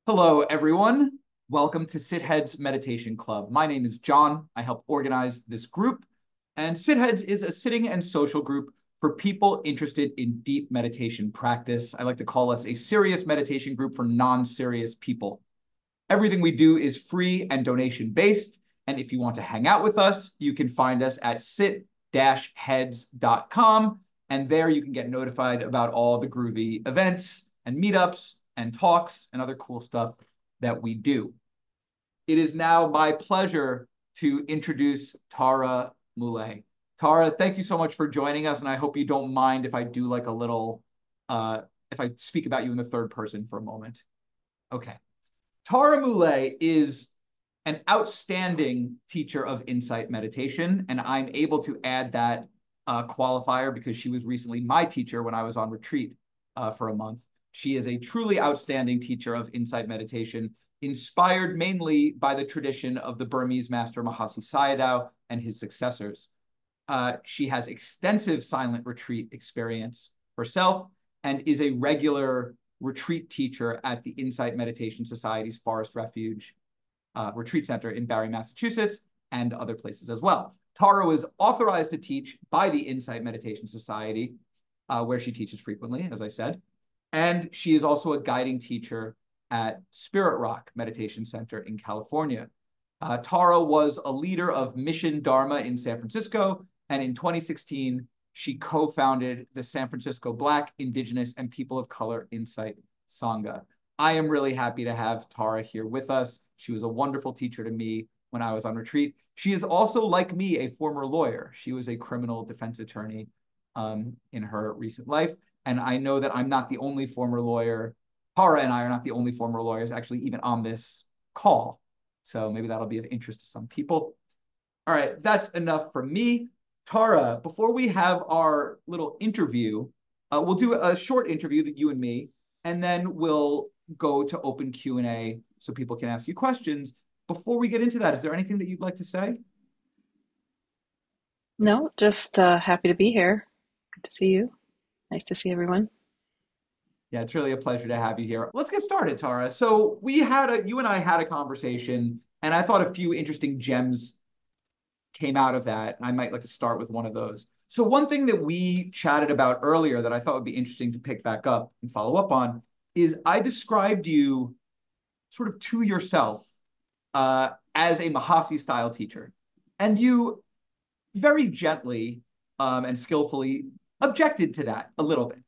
Hello, everyone. Welcome to Sitheads Meditation Club. My name is John. I help organize this group. And Sitheads is a sitting and social group for people interested in deep meditation practice. I like to call us a serious meditation group for non-serious people. Everything we do is free and donation-based. And if you want to hang out with us, you can find us at sit-heads.com. And there you can get notified about all the groovy events and meetups and talks and other cool stuff that we do. It is now my pleasure to introduce Tara Mulay. Tara, thank you so much for joining us, and I hope you don't mind if I do like a little, if I speak about you in the third person for a moment. Okay. Tara Mulay is an outstanding teacher of insight meditation, and I'm able to add that qualifier because she was recently my teacher when I was on retreat for a month. She is a truly outstanding teacher of insight meditation, inspired mainly by the tradition of the Burmese master Mahasi Sayadaw and his successors. She has extensive silent retreat experience herself and is a regular retreat teacher at the Insight Meditation Society's Forest Refuge Retreat Center in Barre, Massachusetts, and other places as well. Tara is authorized to teach by the Insight Meditation Society, where she teaches frequently, as I said. And she is also a guiding teacher at Spirit Rock Meditation Center in California. Tara was a leader of Mission Dharma in San Francisco, and in 2016, she co-founded the San Francisco Black, Indigenous, and People of Color Insight Sangha. I am really happy to have Tara here with us. She was a wonderful teacher to me when I was on retreat. She is also, like me, a former lawyer. She was a criminal defense attorney in her recent life. And I know that I'm not the only former lawyer. Tara and I are not the only former lawyers actually even on this call. So maybe that'll be of interest to some people. All right, that's enough from me. Tara, before we have our little interview, we'll do a short interview that you and me, and then we'll go to open Q&A so people can ask you questions. Before we get into that, is there anything that you'd like to say? No, just happy to be here. Good to see you. Nice to see everyone. Yeah, it's really a pleasure to have you here. Let's get started, Tara. So you and I had a conversation, and I thought a few interesting gems came out of that. And I might like to start with one of those. So one thing that we chatted about earlier that I thought would be interesting to pick back up and follow up on is I described you sort of to yourself as a Mahasi style teacher. And you very gently and skillfully objected to that a little bit.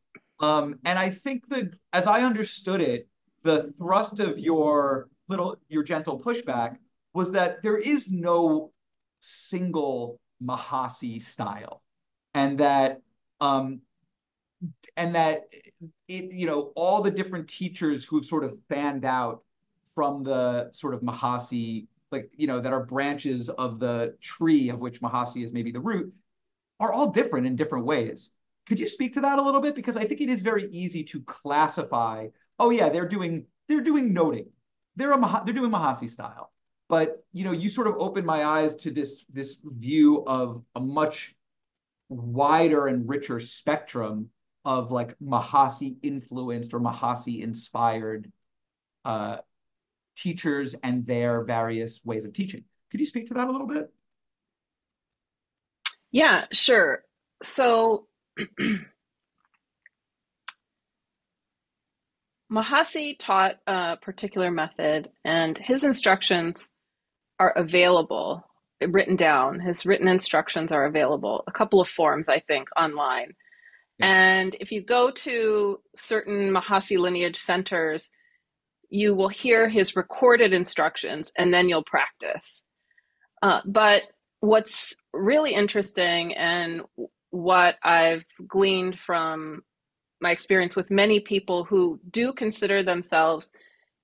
And I think that, as I understood it, the thrust of your gentle pushback was that there is no single Mahasi style, and that um, all the different teachers who've sort of fanned out from the sort of Mahasi, that are branches of the tree of which Mahasi is maybe the root, are all different in different ways. Could you speak to that a little bit? Because I think it is very easy to classify, oh yeah, they're doing noting. They're doing Mahasi style. But you sort of opened my eyes to this view of a much wider and richer spectrum of like Mahasi influenced or Mahasi inspired uh, teachers and their various ways of teaching. Could you speak to that a little bit? Yeah, sure. So Mahasi taught a particular method, and his instructions are available, written down. His written instructions are available, a couple of forms, I think, online. Yeah. And if you go to certain Mahasi lineage centers, you will hear his recorded instructions, and then you'll practice. But what's really interesting and what I've gleaned from my experience with many people who do consider themselves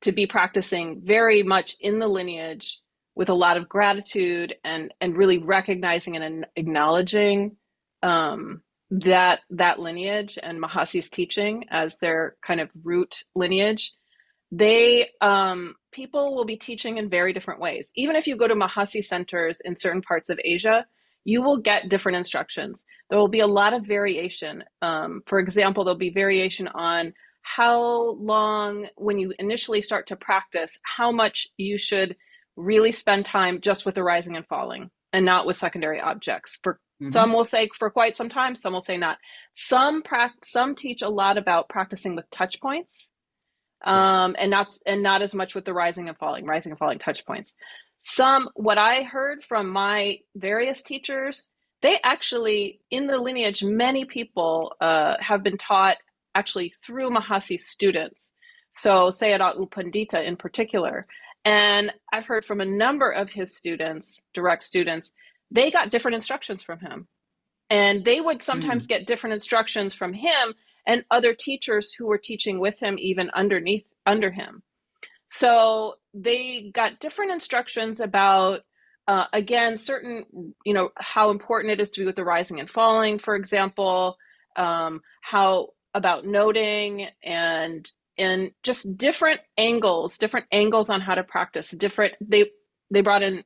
to be practicing very much in the lineage with a lot of gratitude and really recognizing and acknowledging that lineage and Mahasi's teaching as their kind of root lineage, they people will be teaching in very different ways. Even if you go to Mahasi centers in certain parts of Asia, you will get different instructions. There will be a lot of variation. For example, there'll be variation on how long, when you initially start to practice, how much you should really spend time just with the rising and falling and not with secondary objects. For some will say for quite some time, some will say not. Some teach a lot about practicing with touch points, and not as much with the rising and falling touch points. What I heard from my various teachers, they actually, in the lineage, many people have been taught actually through Mahasi students. So Sayadaw U Pandita in particular. And I've heard from a number of his students, direct students, they got different instructions from him. And they would sometimes get different instructions from him and other teachers who were teaching with him, even under him. So they got different instructions about, again, certain, how important it is to be with the rising and falling, for example, how about noting and just different angles on how to practice. They brought in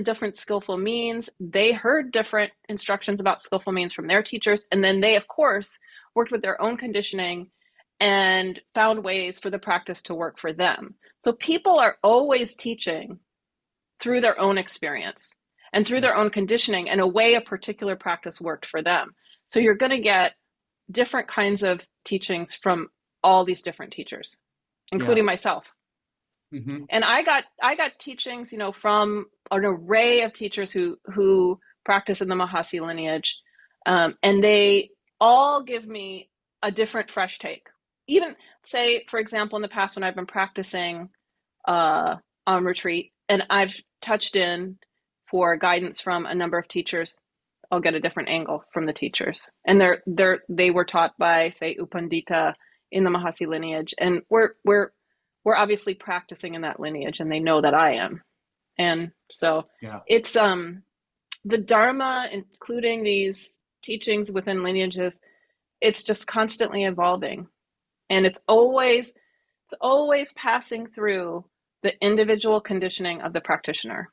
different skillful means. They heard different instructions about skillful means from their teachers, and then they, of course, worked with their own conditioning and found ways for the practice to work for them. So people are always teaching through their own experience and through their own conditioning and a way a particular practice worked for them. So you're going to get different kinds of teachings from all these different teachers, including myself. And I got teachings, from an array of teachers who practice in the Mahasi lineage, and they all give me a different, fresh take. Even say, for example, in the past when I've been practicing on retreat, and I've touched in for guidance from a number of teachers, I'll get a different angle from the teachers, and they were taught by, say, U Pandita in the Mahasi lineage, and we're obviously practicing in that lineage, and they know that I am. And so it's the Dharma, including these teachings within lineages, it's just constantly evolving, and it's always passing through the individual conditioning of the practitioner,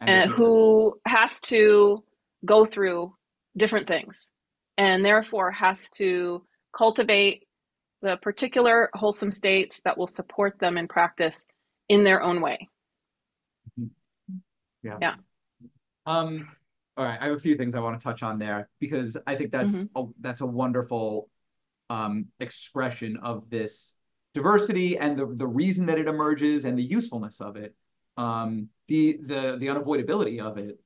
and who has to go through different things, and therefore has to cultivate the particular wholesome states that will support them in practice in their own way. Yeah. All right, I have a few things I want to touch on there, because I think that's a wonderful expression of this diversity and the reason that it emerges and the usefulness of it, the unavoidability of it,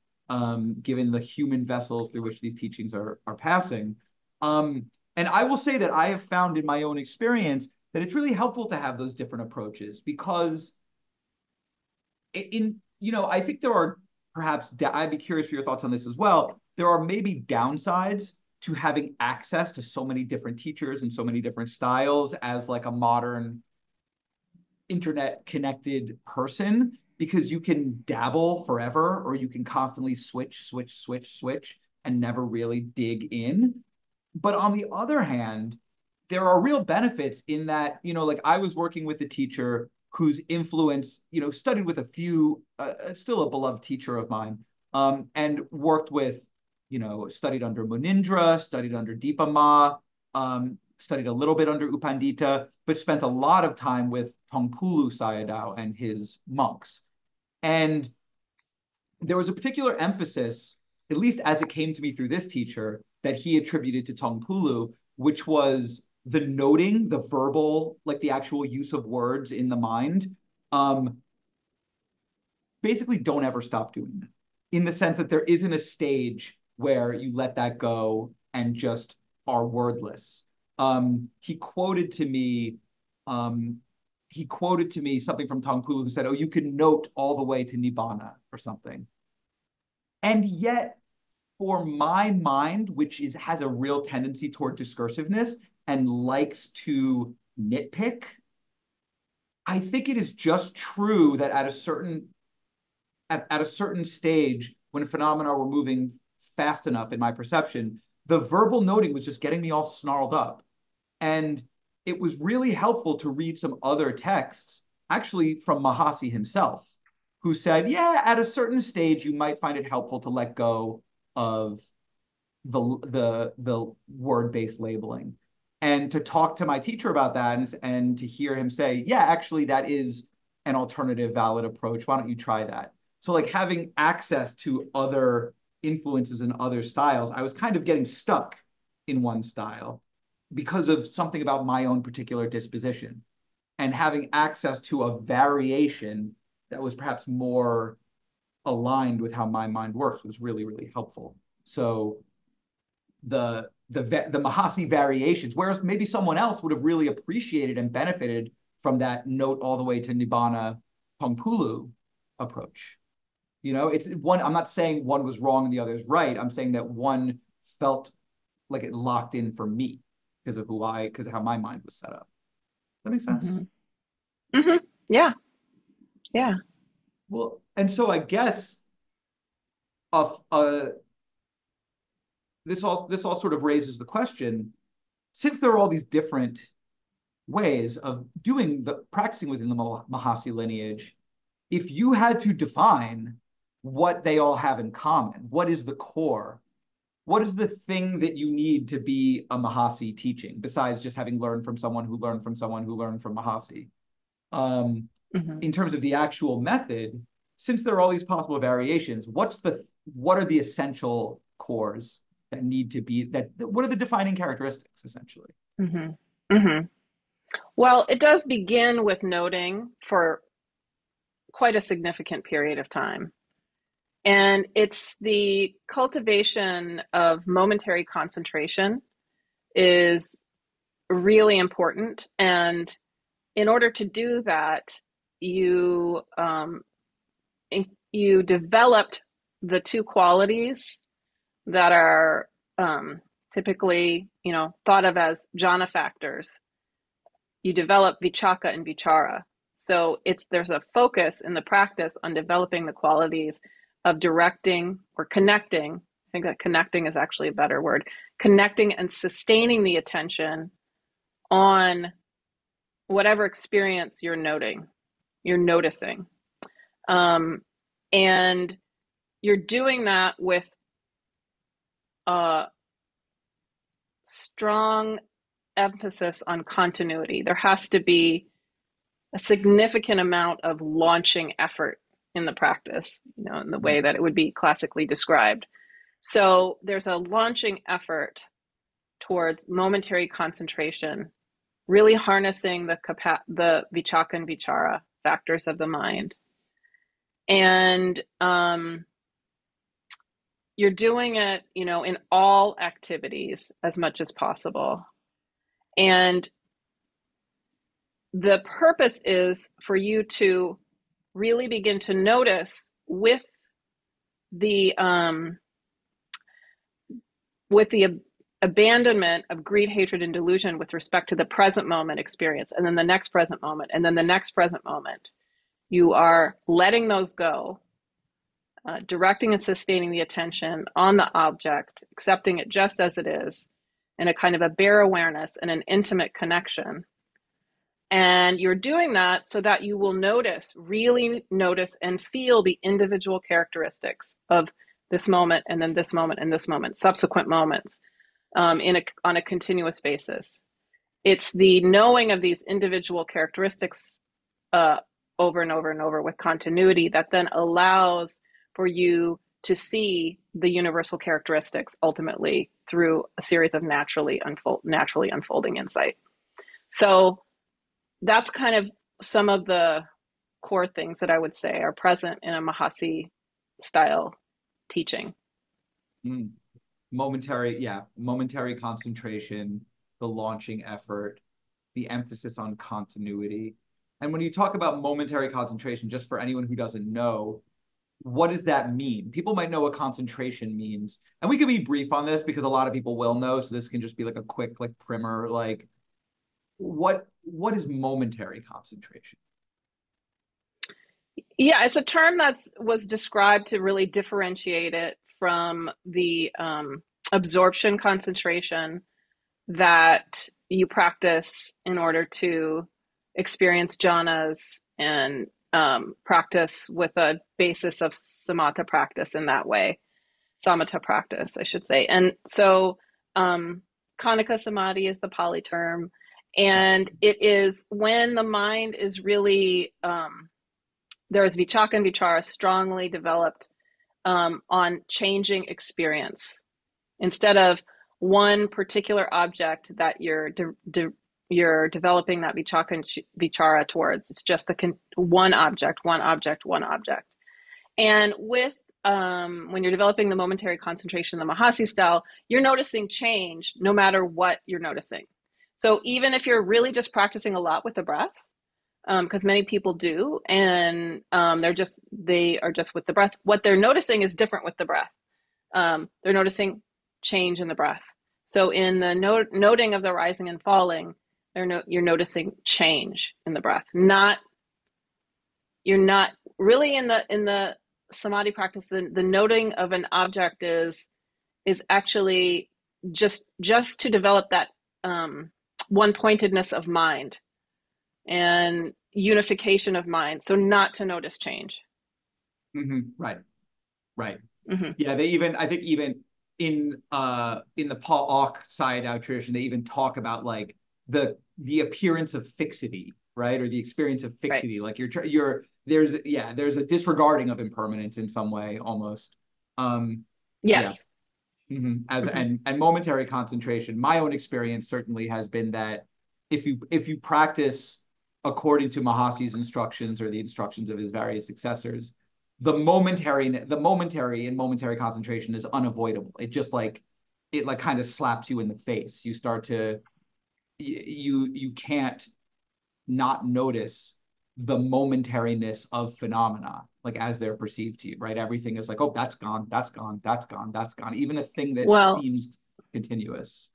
given the human vessels through which these teachings are passing. And I will say that I have found in my own experience that it's really helpful to have those different approaches, because I think there are perhaps, I'd be curious for your thoughts on this as well. There are maybe downsides to having access to so many different teachers and so many different styles as like a modern internet connected person, because you can dabble forever, or you can constantly switch and never really dig in. But on the other hand, there are real benefits in that, like I was working with a teacher whose influence, studied with a few, still a beloved teacher of mine, and worked with, studied under Munindra, studied under Dipa Ma, studied a little bit under U Pandita, but spent a lot of time with Tongpulu Sayadaw and his monks. And there was a particular emphasis, at least as it came to me through this teacher, that he attributed to Tongpulu, which was the noting, the verbal, like the actual use of words in the mind. Basically, don't ever stop doing that, in the sense that there isn't a stage where you let that go and just are wordless. He quoted to me something from Tongpulu, who said, "Oh, you can note all the way to Nibbana," or something. And yet, for my mind, which has a real tendency toward discursiveness and likes to nitpick, I think it is just true that at a certain stage, when phenomena were moving fast enough in my perception, the verbal noting was just getting me all snarled up. And it was really helpful to read some other texts, actually from Mahasi himself, who said, yeah, at a certain stage, you might find it helpful to let go of the word-based labeling. And to talk to my teacher about that and to hear him say, yeah, actually, that is an alternative valid approach. Why don't you try that? So, like having access to other influences and other styles, I was kind of getting stuck in one style because of something about my own particular disposition. And having access to a variation that was perhaps more aligned with how my mind works was really, really helpful. So the Mahasi variations, whereas maybe someone else would have really appreciated and benefited from that note all the way to Nibbana Pongpulu approach. You know, it's one, I'm not saying one was wrong and the other is right. I'm saying that one felt like it locked in for me because of how my mind was set up. Does that make sense? Mhm. Mhm. Yeah. Yeah. Well, and so I guess uh, this all sort of raises the question, since there are all these different ways of doing the practicing within the Mahasi lineage, if you had to define what they all have in common, what is the core? What is the thing that you need to be a Mahasi teaching besides just having learned from someone who learned from someone who learned from Mahasi? Um, Mhm. in terms of the actual method, since there are all these possible variations, what are the essential cores that need to be that what are the defining characteristics essentially? Mhm. Mhm. Well, it does begin with noting for quite a significant period of time. And it's the cultivation of momentary concentration is really important. And in order to do that, you you developed the two qualities that are typically, thought of as jhana factors. You develop vichaka and vichara. So there's a focus in the practice on developing the qualities of directing or connecting. I think that connecting is actually a better word. Connecting and sustaining the attention on whatever experience you're noticing. Um, and you're doing that with a strong emphasis on continuity. There has to be a significant amount of launching effort in the practice, in the way that it would be classically described. So there's a launching effort towards momentary concentration, really harnessing the vichaka and vichara factors of the mind. And you're doing it, in all activities as much as possible. And the purpose is for you to really begin to notice the um, with the abandonment of greed, hatred, and delusion with respect to the present moment experience, and then the next present moment, and then the next present moment. You are letting those go, directing and sustaining the attention on the object, accepting it just as it is, in a kind of a bare awareness and an intimate connection. And you're doing that so that you will really notice and feel the individual characteristics of this moment and then this moment and this moment, subsequent moments, on a continuous basis. It's the knowing of these individual characteristics uh, over and over and over with continuity that then allows for you to see the universal characteristics ultimately through a series of naturally unfolding insight. So that's kind of some of the core things that I would say are present in a Mahasi style teaching. Mm. Momentary concentration, the launching effort, the emphasis on continuity. And when you talk about momentary concentration, just for anyone who doesn't know, what does that mean? People might know what concentration means. And we can be brief on this because a lot of people will know. So this can just be like a quick like primer, like what is momentary concentration? Yeah, it's a term that was described to really differentiate it from the absorption concentration that you practice in order to experience jhanas and practice with a basis of samatha practice in that way, samatha practice, I should say. And so kanuka samadhi is the Pali term. And it is when the mind is really, there's vichaka and vichara strongly developed on changing experience. Instead of one particular object that you're developing that vichaka and vichara towards, it's just the one object, one object, one object. And with when you're developing the momentary concentration, the Mahasi style, you're noticing change no matter what you're noticing. So even if you're really just practicing a lot with the breath, because many people do, and they are just with the breath. What they're noticing is different with the breath. They're noticing change in the breath. So in the noting of the rising and falling, you're noticing change in the breath. You're not really in the samadhi practice. The noting of an object is actually just to develop that one pointedness of mind and unification of mind, so not to notice change. Right. Mm-hmm. Yeah, I think even in the Paul Auk Sayadaw tradition, they even talk about like the appearance of fixity, right, or the experience of fixity. Right. Like there's a disregarding of impermanence in some way almost. Yeah. Yes. And momentary concentration. My own experience certainly has been that if you practice according to Mahasi's instructions or the instructions of his various successors, the momentary and momentary concentration is unavoidable. It just like kind of slaps you in the face. You start to you can't not notice the momentariness of phenomena, like as they're perceived to you, right? Everything is like, oh, that's gone, that's gone, that's gone, that's gone. Even a thing that Well, seems continuous.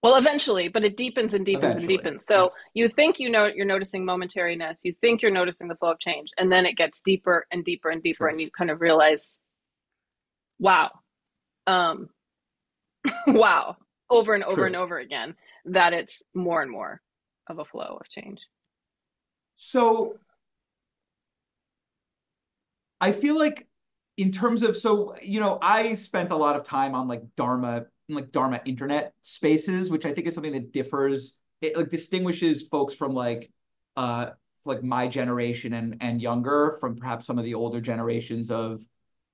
eventually, but it deepens and deepens and Eventually, deepens. So yes. you think you're noticing momentariness, you think you're noticing the flow of change, and then it gets deeper and deeper and deeper, Sure. and you kind of realize, wow, um, wow, over and over True. and over again, that it's more and more of a flow of change. So I feel like in terms of I spent a lot of time on like Dharma internet spaces, which I think is something that differs. It like distinguishes folks from like my generation and younger from perhaps some of the older generations of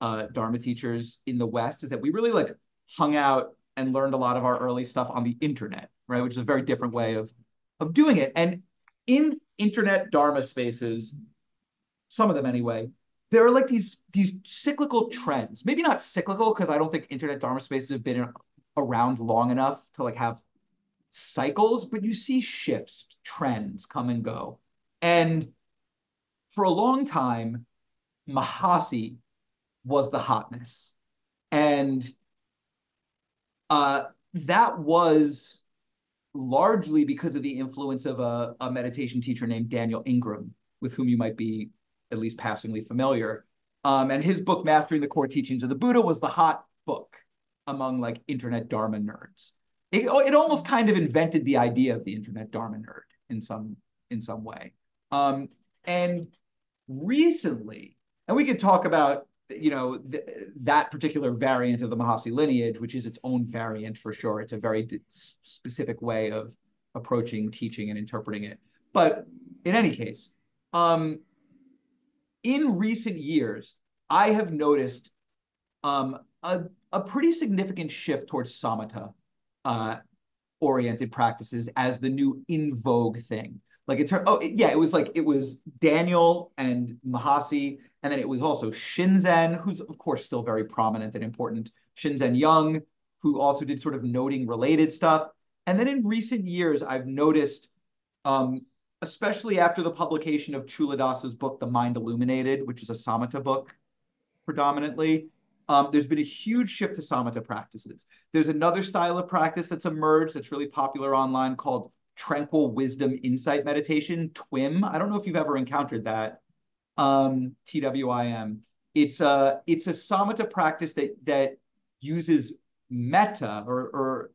Dharma teachers in the West, is that we really like hung out and learned a lot of our early stuff on the internet, right? Which is a very different way of doing it. And in internet Dharma spaces, some of them anyway, there are like these cyclical trends. Maybe not cyclical, because I don't think internet Dharma spaces have been around long enough to like have cycles, but you see shifts, trends come and go. And for a long time, Mahasi was the hotness. And that was largely because of the influence of a meditation teacher named Daniel Ingram, with whom you might be at least passingly familiar. And his book, Mastering the Core Teachings of the Buddha, was the hot book among like internet Dharma nerds. It almost kind of invented the idea of the internet Dharma nerd in some way. And recently, and we could talk about that particular variant of the Mahasi lineage, which is its own variant for sure. It's a very specific way of approaching teaching and interpreting it. But in any case, in recent years, I have noticed a pretty significant shift towards samatha oriented practices as the new in vogue thing. Like it was Daniel and Mahasi, and then it was also Shinzen, who's of course still very prominent and important. Shinzen Young, who also did sort of noting related stuff. And then in recent years, I've noticed, especially after the publication of Chuladasa's book, The Mind Illuminated, which is a samatha book predominantly, there's been a huge shift to samatha practices. There's another style of practice that's emerged that's really popular online called tranquil wisdom insight meditation, Twim. I don't know if you've ever encountered that. TWIM. It's a samatha practice that uses metta or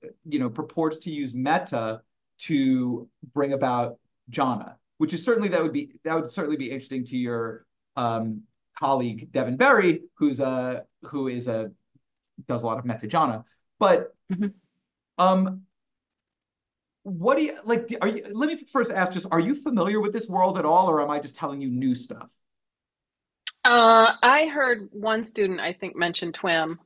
purports to use metta to bring about jhana, which is certainly that would certainly be interesting to your colleague Devin Berry, who does a lot of metta jhana. But what do you like? Are you? Let me first ask: just are you familiar with this world at all, or am I just telling you new stuff? I heard one student, I think, mention Twim.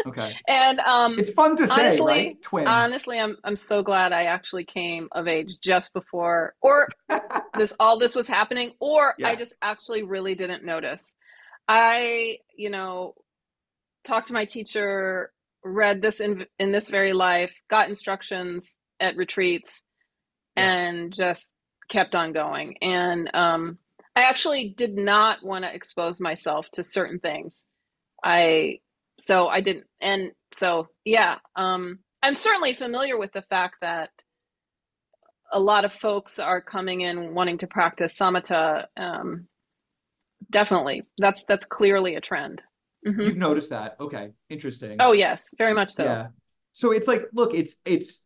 Okay, And it's fun to say, honestly, right? Twim. honestly, I'm so glad I actually came of age just before, or all this was happening, or I Yeah, just actually really didn't notice. I, talked to my teacher, read this in this very life, got instructions at retreats, yeah. and just kept on going. And I actually did not want to expose myself to certain things. I so I didn't, and so yeah. I'm certainly familiar with the fact that a lot of folks are coming in wanting to practice samatha. Definitely, that's clearly a trend. Hmm. You've noticed that. Okay, interesting. Oh yes, very much so. Yeah. So it's like, look, it's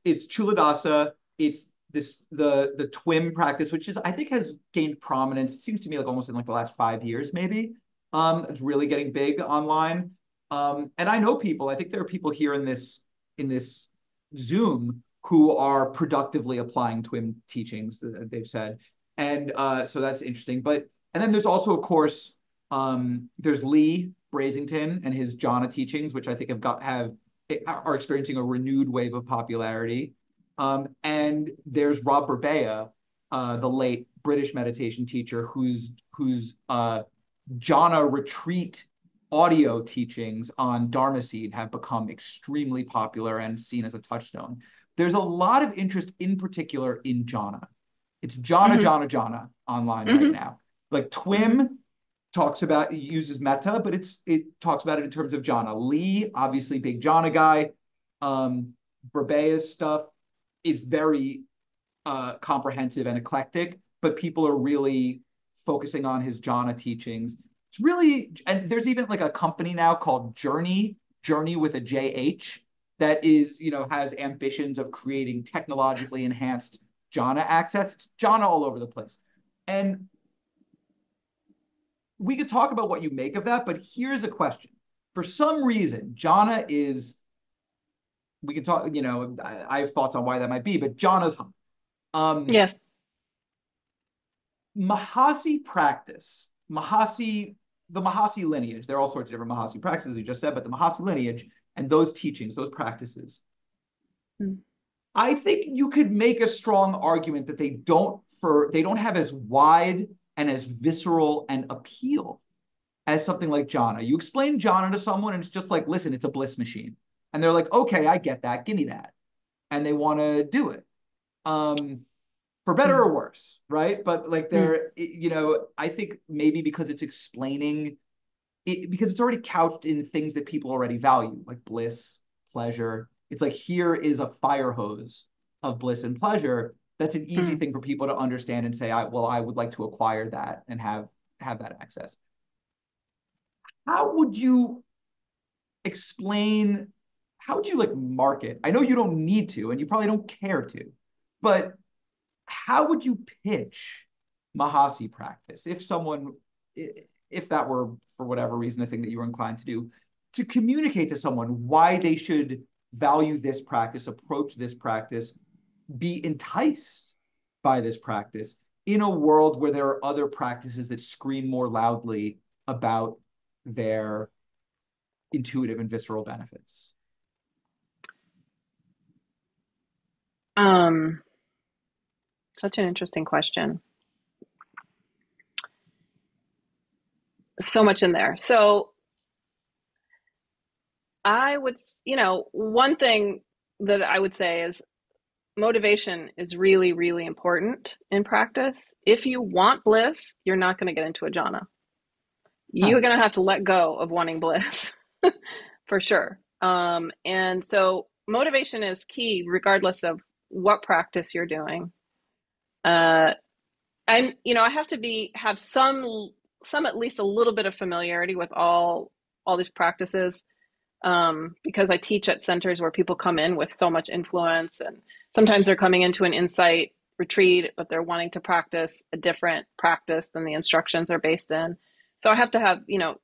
Chuladasa, it's the Twim practice, which is I think has gained prominence. It seems to me like almost in like the last 5 years, maybe. It's really getting big online. And I know people, I think there are people here in this Zoom who are productively applying Twim teachings that they've said. And so that's interesting. But and then there's also, of course, there's Lee Brazington and his jhana teachings, which I think have are experiencing a renewed wave of popularity. And there's Rob Burbea, the late British meditation teacher, whose jhana retreat audio teachings on Dharma Seed have become extremely popular and seen as a touchstone. There's a lot of interest, in particular, in jhana. It's jhana, Hmm. jhana, jhana online right Hmm. now. Like Hmm. Twim talks about uses metta, but it talks about it in terms of jhana. Lee, obviously big jhana guy. Burbea's stuff is very comprehensive and eclectic, but people are really focusing on his jhana teachings. It's really, and there's even like a company now called Journey with a JH, that is, has ambitions of creating technologically enhanced jhana access. It's jhana all over the place. And we could talk about what you make of that, but here's a question. For some reason, jhana is, we can talk, I have thoughts on why that might be, but jhana's hot. Um, Yes. Mahasi practice, the Mahasi lineage, there are all sorts of different Mahasi practices you just said, but the Mahasi lineage and those teachings, those practices, Mm. I think you could make a strong argument that they don't have as wide and as visceral an appeal as something like jhana. You explain jhana to someone and it's just like, listen, it's a bliss machine. And they're like, okay, I get that. Give me that. And they want to do it. Um, for better Mm. or worse, right? But like Mm. I think maybe because it's explaining it, because it's already couched in things that people already value, like bliss, pleasure. It's like here is a fire hose of bliss and pleasure. That's an easy Mm. thing for people to understand and say, I would like to acquire that and have that access. How would you explain? How would you like market? I know you don't need to, and you probably don't care to, but how would you pitch Mahasi practice if someone, if that were for whatever reason a thing that you were inclined to do, to communicate to someone why they should value this practice, approach this practice, be enticed by this practice in a world where there are other practices that scream more loudly about their intuitive and visceral benefits? Um, Such an interesting question. So much in there. So I would, one thing that I would say is motivation is really, really important in practice. If you want bliss, you're not going to get into a jhana. Huh. You're going to have to let go of wanting bliss for sure. And so motivation is key, regardless of what practice you're doing. Uh, I have to have some at least a little bit of familiarity with all these practices, because I teach at centers where people come in with so much influence, and sometimes they're coming into an insight retreat, but they're wanting to practice a different practice than the instructions are based in. So I have to have,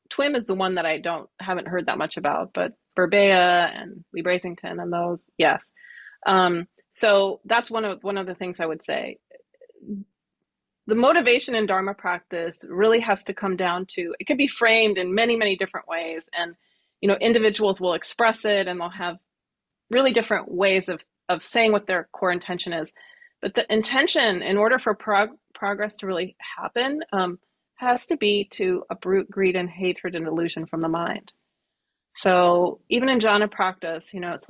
Twim is the one that I haven't heard that much about, but Burbea and Lee Brasington and those, yes. So that's one of the things I would say. The motivation in Dharma practice really has to come down to, it can be framed in many, many different ways. And, individuals will express it and they'll have really different ways of saying what their core intention is. But the intention, in order for progress to really happen, has to be to uproot greed and hatred and illusion from the mind. So even in jhana practice, it's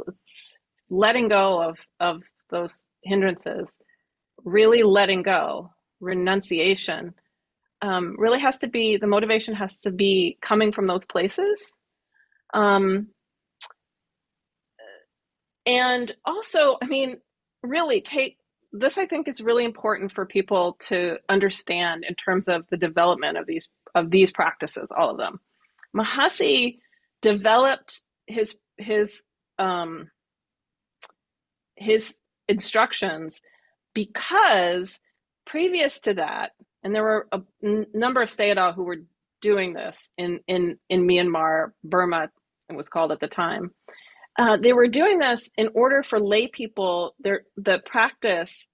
letting go of those hindrances, really letting go, renunciation, really has to be, the motivation has to be coming from those places. And also, really take this, I think is really important for people to understand in terms of the development of these practices, all of them. Mahasi developed his instructions because previous to that, and there were a number of Sayadaw who were doing this in Myanmar, Burma, it was called at the time. They were doing this in order for lay people, the practice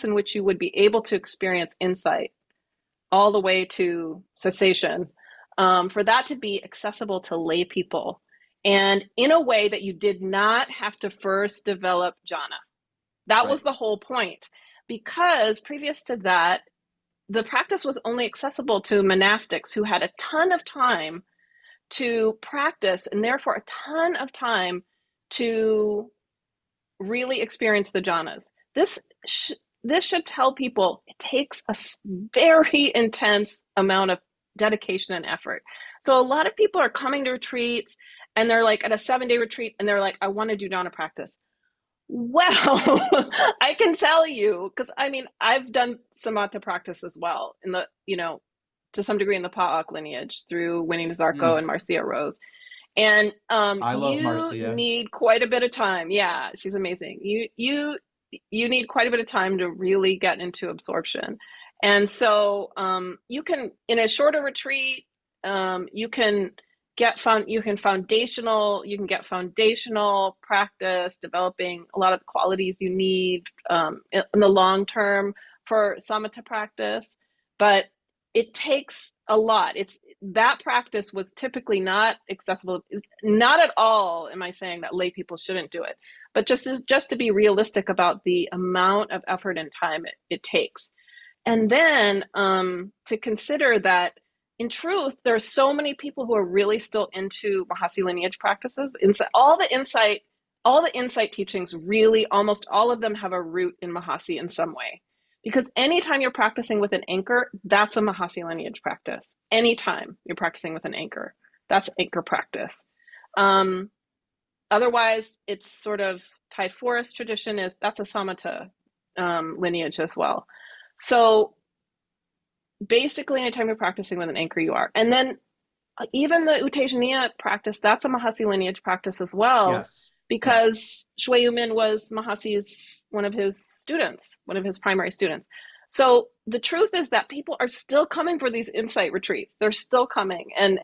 in which you would be able to experience insight all the way to cessation, for that to be accessible to lay people, and in a way that you did not have to first develop jhana. That was the whole point, because previous to that, the practice was only accessible to monastics who had a ton of time to practice, and therefore a ton of time to really experience the jhanas. This should tell people it takes a very intense amount of dedication and effort. So a lot of people are coming to retreats and they're like at a 7-day retreat and they're like, I want to do jhana practice. Well, I can tell you, because I've done samatha practice as well in the, to some degree in the Pa'ak lineage through Winnie Nazarko and Marcia Rose. And I love you Marcia. need quite a bit of time. Yeah, she's amazing. You need quite a bit of time to really get into absorption. And so you can, in a shorter retreat, you can get foundational practice, developing a lot of the qualities you need in the long term for samatha practice. But it takes a lot. That practice was typically not accessible. Not at all am I saying that lay people shouldn't do it, but just to be realistic about the amount of effort and time it takes. And then to consider that, in truth, there are so many people who are really still into Mahasi lineage practices. All the insight teachings, really, almost all of them have a root in Mahasi in some way. Because anytime you're practicing with an anchor, that's a Mahasi lineage practice. Anytime you're practicing with an anchor, that's anchor practice. Otherwise, it's sort of Thai forest tradition, that's a samatha lineage as well. So basically, anytime you're practicing with an anchor, you are. And then even the Utejaniya practice, that's a Mahasi lineage practice as well. Yes. Because Shui Yumin was Mahasi's one of his primary students. So the truth is that people are still coming for these insight retreats. They're still coming. And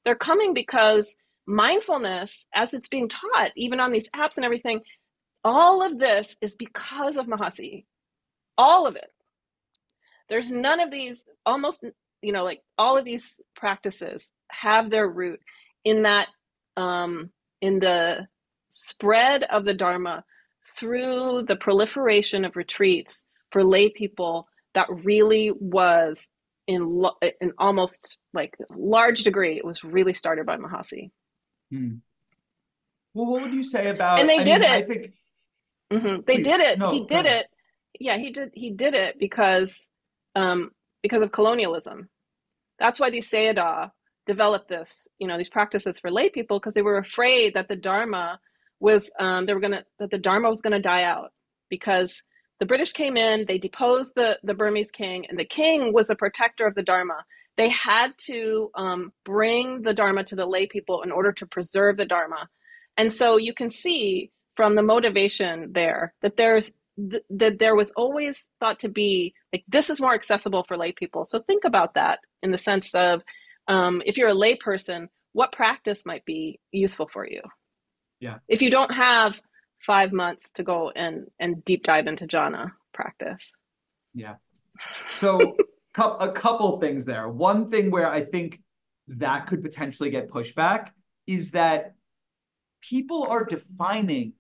they're coming because mindfulness, as it's being taught, even on these apps and everything, all of this is because of Mahasi. All of it. There's none of these, almost, like all of these practices have their root in that, in the spread of the Dharma through the proliferation of retreats for lay people that really was in almost like large degree, it was really started by Mahasi. Well, what would you say about, and they did it. I think they did it. No, he did it. Yeah, he did it because of colonialism. That's why these Sayadaw developed these practices for lay people, because they were afraid that the Dharma was gonna die out, because the British came in, they deposed the Burmese king, and the king was a protector of the Dharma. They had to bring the Dharma to the lay people in order to preserve the Dharma. And so you can see from the motivation there that there was always thought to be like, this is more accessible for lay people. So think about that in the sense of, if you're a lay person, what practice might be useful for you? Yeah. If you don't have 5 months to go and deep dive into jhana practice. Yeah. So a couple things there. One thing where I think that could potentially get pushback is that people are defining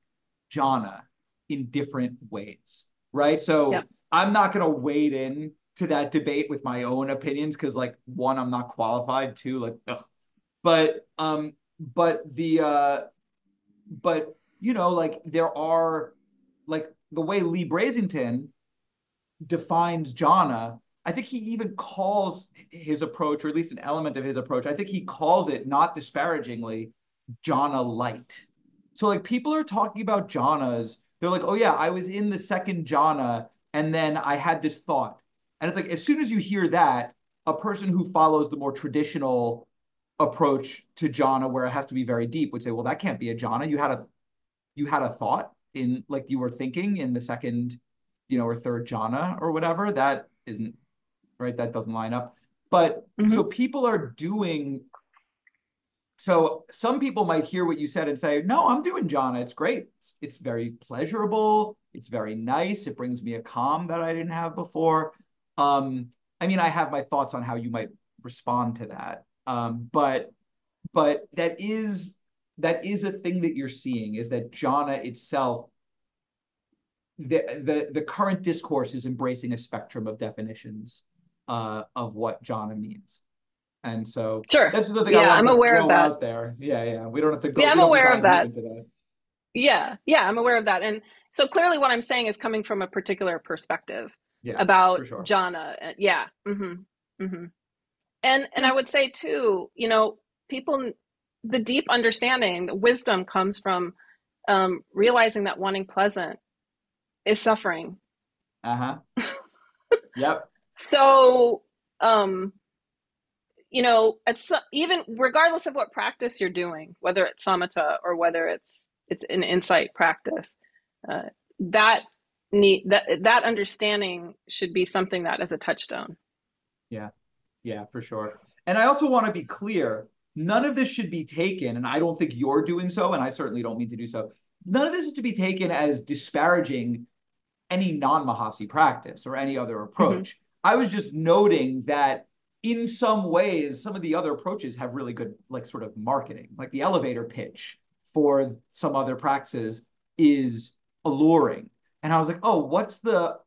jhana in different ways, right? Yeah. So I'm not going to wade in to that debate with my own opinions because, like, one, I'm not qualified. Two, like, ugh. But the but like there are like the way Lee Brasington defines jhana. I think he even calls his approach, or at least an element of his approach, I think he calls it, not disparagingly, jhana light. So like people are talking about jhanas, they're like, oh yeah, I was in the second jhana and then I had this thought. And it's like as soon as you hear that, a person who follows the more traditional approach to jhana where it has to be very deep would say, well, that can't be a jhana. You had a thought in, like, you were thinking in the second, or third jhana or whatever. That isn't right. That doesn't line up. But Mm-hmm. so people are doing. So some people might hear what you said and say, no, I'm doing jhana. It's great. It's very pleasurable. It's very nice. It brings me a calm that I didn't have before. I mean, I have my thoughts on how you might respond to that. But that is a thing that you're seeing, is that jhana itself, the current discourse is embracing a spectrum of definitions of what jhana means. And so Sure. that's just the thing I Yeah, wanted I'm to aware of throw that. out there. Yeah, yeah. We don't have to go, Yeah, we I'm don't have to aware of dive deep that. into that. Yeah, I'm aware of that. And so clearly what I'm saying is coming from a particular perspective Yeah, about for sure. jhana. Yeah. Mm-hmm. And Yeah. I would say too, people, the deep understanding, the wisdom comes from realizing that wanting pleasant is suffering. Uh-huh. Yep. So, um, it's even regardless of what practice you're doing, whether it's samatha or whether it's an insight practice, uh, that that understanding should be something that is a touchstone. Yeah. Yeah, for sure. And I also want to be clear, none of this should be taken, and I don't think you're doing so, and I certainly don't mean to do so. None of this is to be taken as disparaging any non-Mahasi practice or any other Mm-hmm. approach. I was just noting that in some ways, some of the other approaches have really good, like, sort of marketing. Like the elevator pitch for some other practices is alluring. And I was like, oh, what's the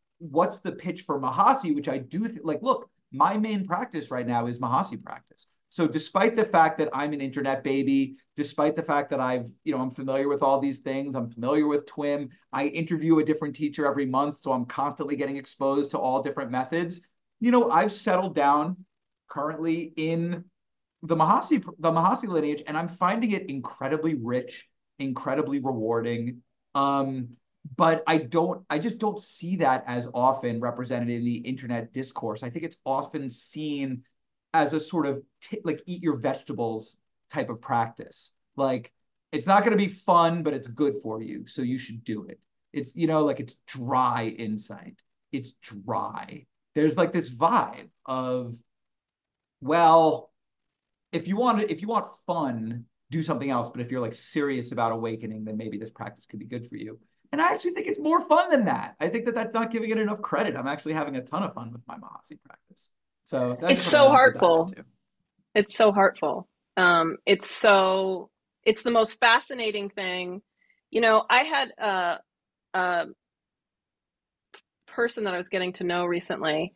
pitch for Mahasi? Which I do like, look, my main practice right now is Mahasi practice. So despite the fact that I'm an internet baby, despite the fact that I'm familiar with all these things, I'm familiar with Twim, I interview a different teacher every month, so I'm constantly getting exposed to all different methods. I've settled down currently in the Mahasi lineage, and I'm finding it incredibly rich, incredibly rewarding. But I just don't see that as often represented in the internet discourse. I think it's often seen as a sort of like eat your vegetables type of practice. Like it's not going to be fun, but it's good for you, so you should do it. It's like it's dry insight. It's dry. There's like this vibe of, well, if you want fun, do something else. But if you're like serious about awakening, then maybe this practice could be good for you. And I actually think it's more fun than that. I think that that's not giving it enough credit. I'm actually having a ton of fun with my Mahasi practice. So that's It's just something I so wanted to dive heartful. into. It's so heartful. It's the most fascinating thing. I had a person that I was getting to know recently,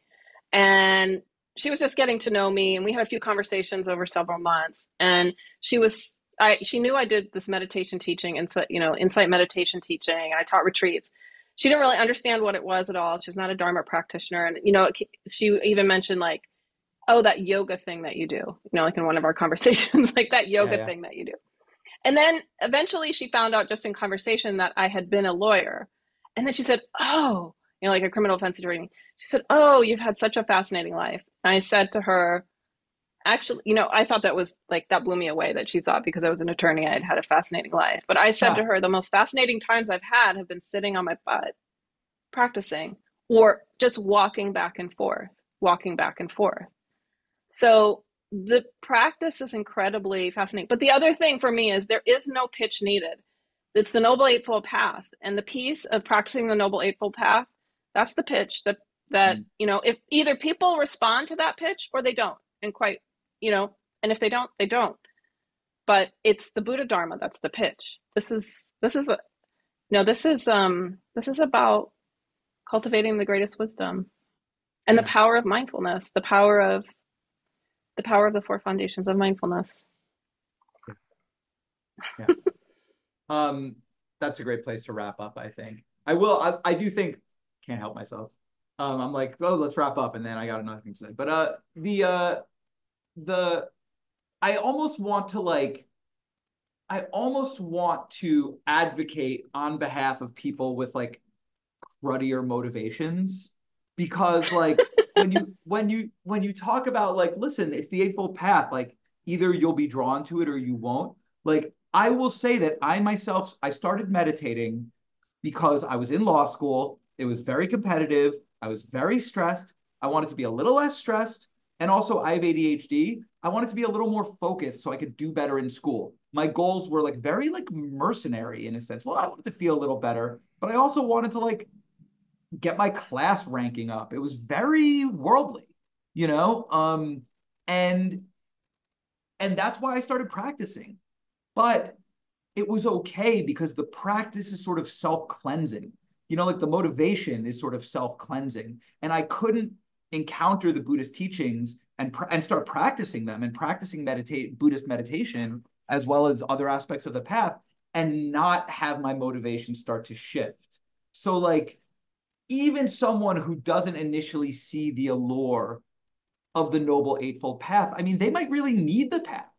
and she was just getting to know me, and we had a few conversations over several months. And she knew I did this meditation teaching, insight meditation teaching. I taught retreats. She didn't really understand what it was at all. She's not a Dharma practitioner, and she even mentioned like, oh, that yoga thing that you do, like in one of our conversations, like that Yeah, yoga yeah. thing that you do. And then eventually she found out just in conversation that I had been a lawyer. And then she said, oh, like a criminal offense attorney. She said, oh, you've had such a fascinating life. And I said to her, actually, I thought that was like, that blew me away that she thought because I was an attorney, I had had a fascinating life. But I said to Huh. her, the most fascinating times I've had have been sitting on my butt practicing or just walking back and forth. So the practice is incredibly fascinating. But the other thing for me is there is no pitch needed. It's the Noble Eightfold Path. And the piece of practicing the Noble Eightfold Path, that's the pitch that, if either people respond to that pitch or they don't. And and if they don't, they don't. But it's the Buddha Dharma that's the pitch. This is about cultivating the greatest wisdom and the power of mindfulness, the power of the four foundations of mindfulness. Yeah. That's a great place to wrap up, I think. I do think, can't help myself. I'm like, oh, let's wrap up, and then I got another thing to say. But I almost want to advocate on behalf of people with like cruddier motivations, because like when you talk about like, listen, it's the Eightfold Path, like either you'll be drawn to it or you won't. Like I will say that I started meditating because I was in law school. It was very competitive. I was very stressed. I wanted to be a little less stressed. And also, I have ADHD. I wanted to be a little more focused so I could do better in school. My goals were like very like mercenary in a sense. Well, I wanted to feel a little better, but I also wanted to like get my class ranking up. It was very worldly, you know? And that's why I started practicing. But it was okay because the practice is sort of self-cleansing. Like the motivation is sort of self-cleansing. And I couldn't encounter the Buddhist teachings and start practicing them and practicing Buddhist meditation as well as other aspects of the path and not have my motivation start to shift. So like even someone who doesn't initially see the allure of the Noble Eightfold Path, I mean, they might really need the path,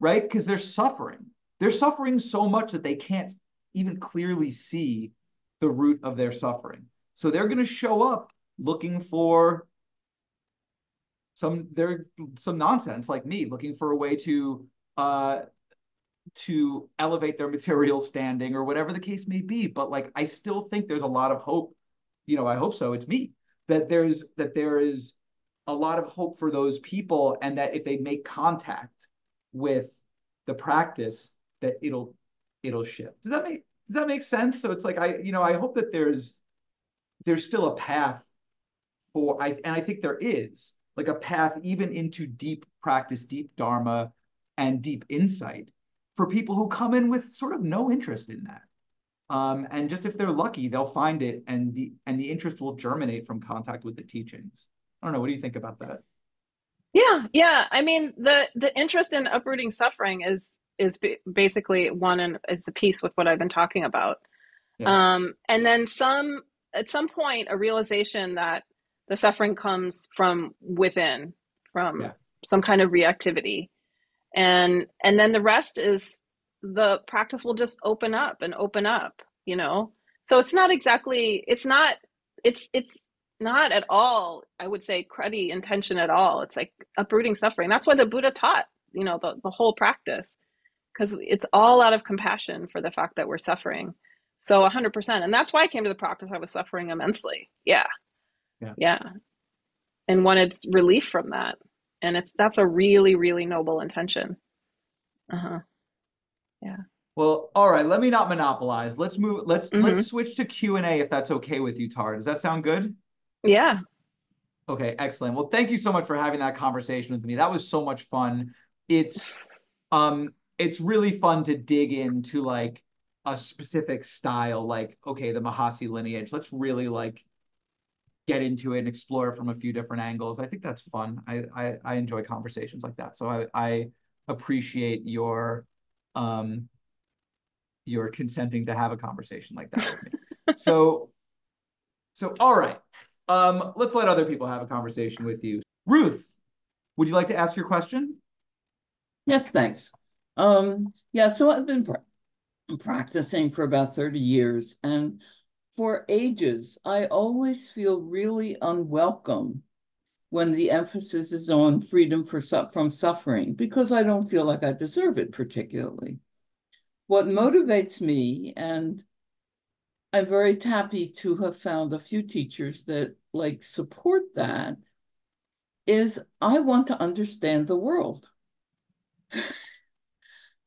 right? Because they're suffering. They're suffering so much that they can't even clearly see the root of their suffering. So they're going to show up looking for some nonsense, like me, looking for a way to elevate their material standing or whatever the case may be. But like I still think there's a lot of hope. I hope so. It's me that there is a lot of hope for those people, and that if they make contact with the practice, that it'll shift. Does that make sense? So it's like I hope that there's still a path and I think there is like a path even into deep practice, deep Dharma, and deep insight for people who come in with sort of no interest in that. And just if they're lucky, they'll find it, and the interest will germinate from contact with the teachings. I don't know. What do you think about that? Yeah. I mean, the interest in uprooting suffering is basically one and is a piece with what I've been talking about. Yeah. And then at some point, a realization that the suffering comes from within, from some kind of reactivity, and then the rest is the practice will just open up and open up. So it's not at all, I would say, cruddy intention at all. It's like uprooting suffering. That's why the Buddha taught, the whole practice, because it's all out of compassion for the fact that we're suffering. So 100%. And that's why I came to the practice. I was suffering immensely. Yeah. And wanted relief from that. And that's a really, really noble intention. Yeah. Well, all right. Let me not monopolize. Let's move. Let's switch to Q&A if that's okay with you, Tara. Does that sound good? Yeah. Okay, excellent. Well, thank you so much for having that conversation with me. That was so much fun. It's really fun to dig into like a specific style, like, okay, the Mahasi lineage. Let's really like get into it and explore it from a few different angles. I think that's fun. I enjoy conversations like that. So I appreciate your consenting to have a conversation like that with me. So all right. Let's let other people have a conversation with you. Ruth, would you like to ask your question? Yes, thanks. Yeah, so I've been practicing for about 30 years, and for ages, I always feel really unwelcome when the emphasis is on freedom from suffering, because I don't feel like I deserve it particularly. What motivates me, and I'm very happy to have found a few teachers that like support that, is I want to understand the world.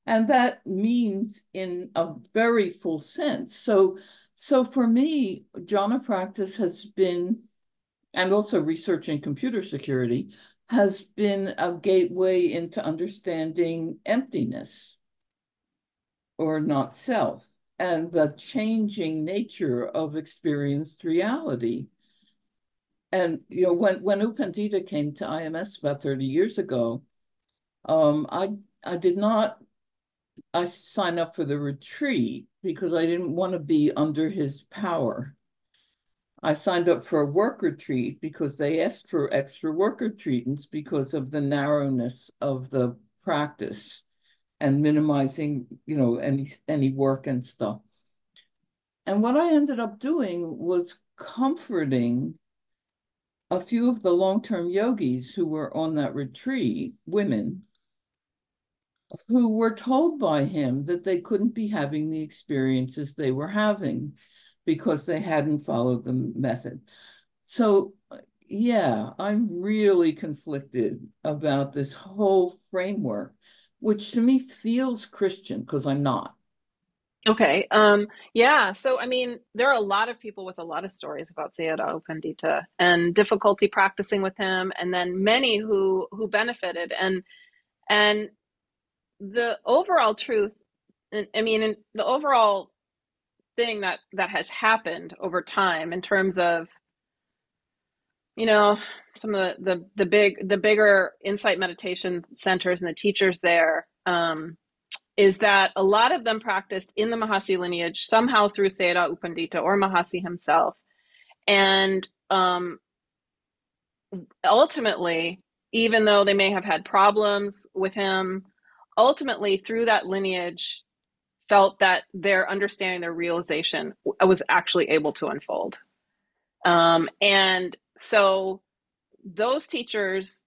And that means in a very full sense. So for me, jhana practice has been, and also researching computer security, has been a gateway into understanding emptiness or not self and the changing nature of experienced reality. And when U Pandita came to IMS about 30 years ago, I did not I signed up for the retreat because I didn't want to be under his power. I signed up for a work retreat because they asked for extra work retreatants because of the narrowness of the practice and minimizing, any work and stuff. And what I ended up doing was comforting a few of the long-term yogis who were on that retreat, women, who were told by him that they couldn't be having the experiences they were having because they hadn't followed the method. So, yeah, I'm really conflicted about this whole framework, which to me feels Christian because I'm not. Okay. Yeah. So, I mean, there are a lot of people with a lot of stories about Sayadaw Pandita and difficulty practicing with him, and then many who benefited. And the overall truth, I mean, and the overall thing that has happened over time in terms of, some of the bigger insight meditation centers and the teachers there, is that a lot of them practiced in the Mahasi lineage, somehow through Sayadaw U Pandita or Mahasi himself. And ultimately, even though they may have had problems with him, ultimately through that lineage, felt that their understanding, their realization was actually able to unfold. And so those teachers,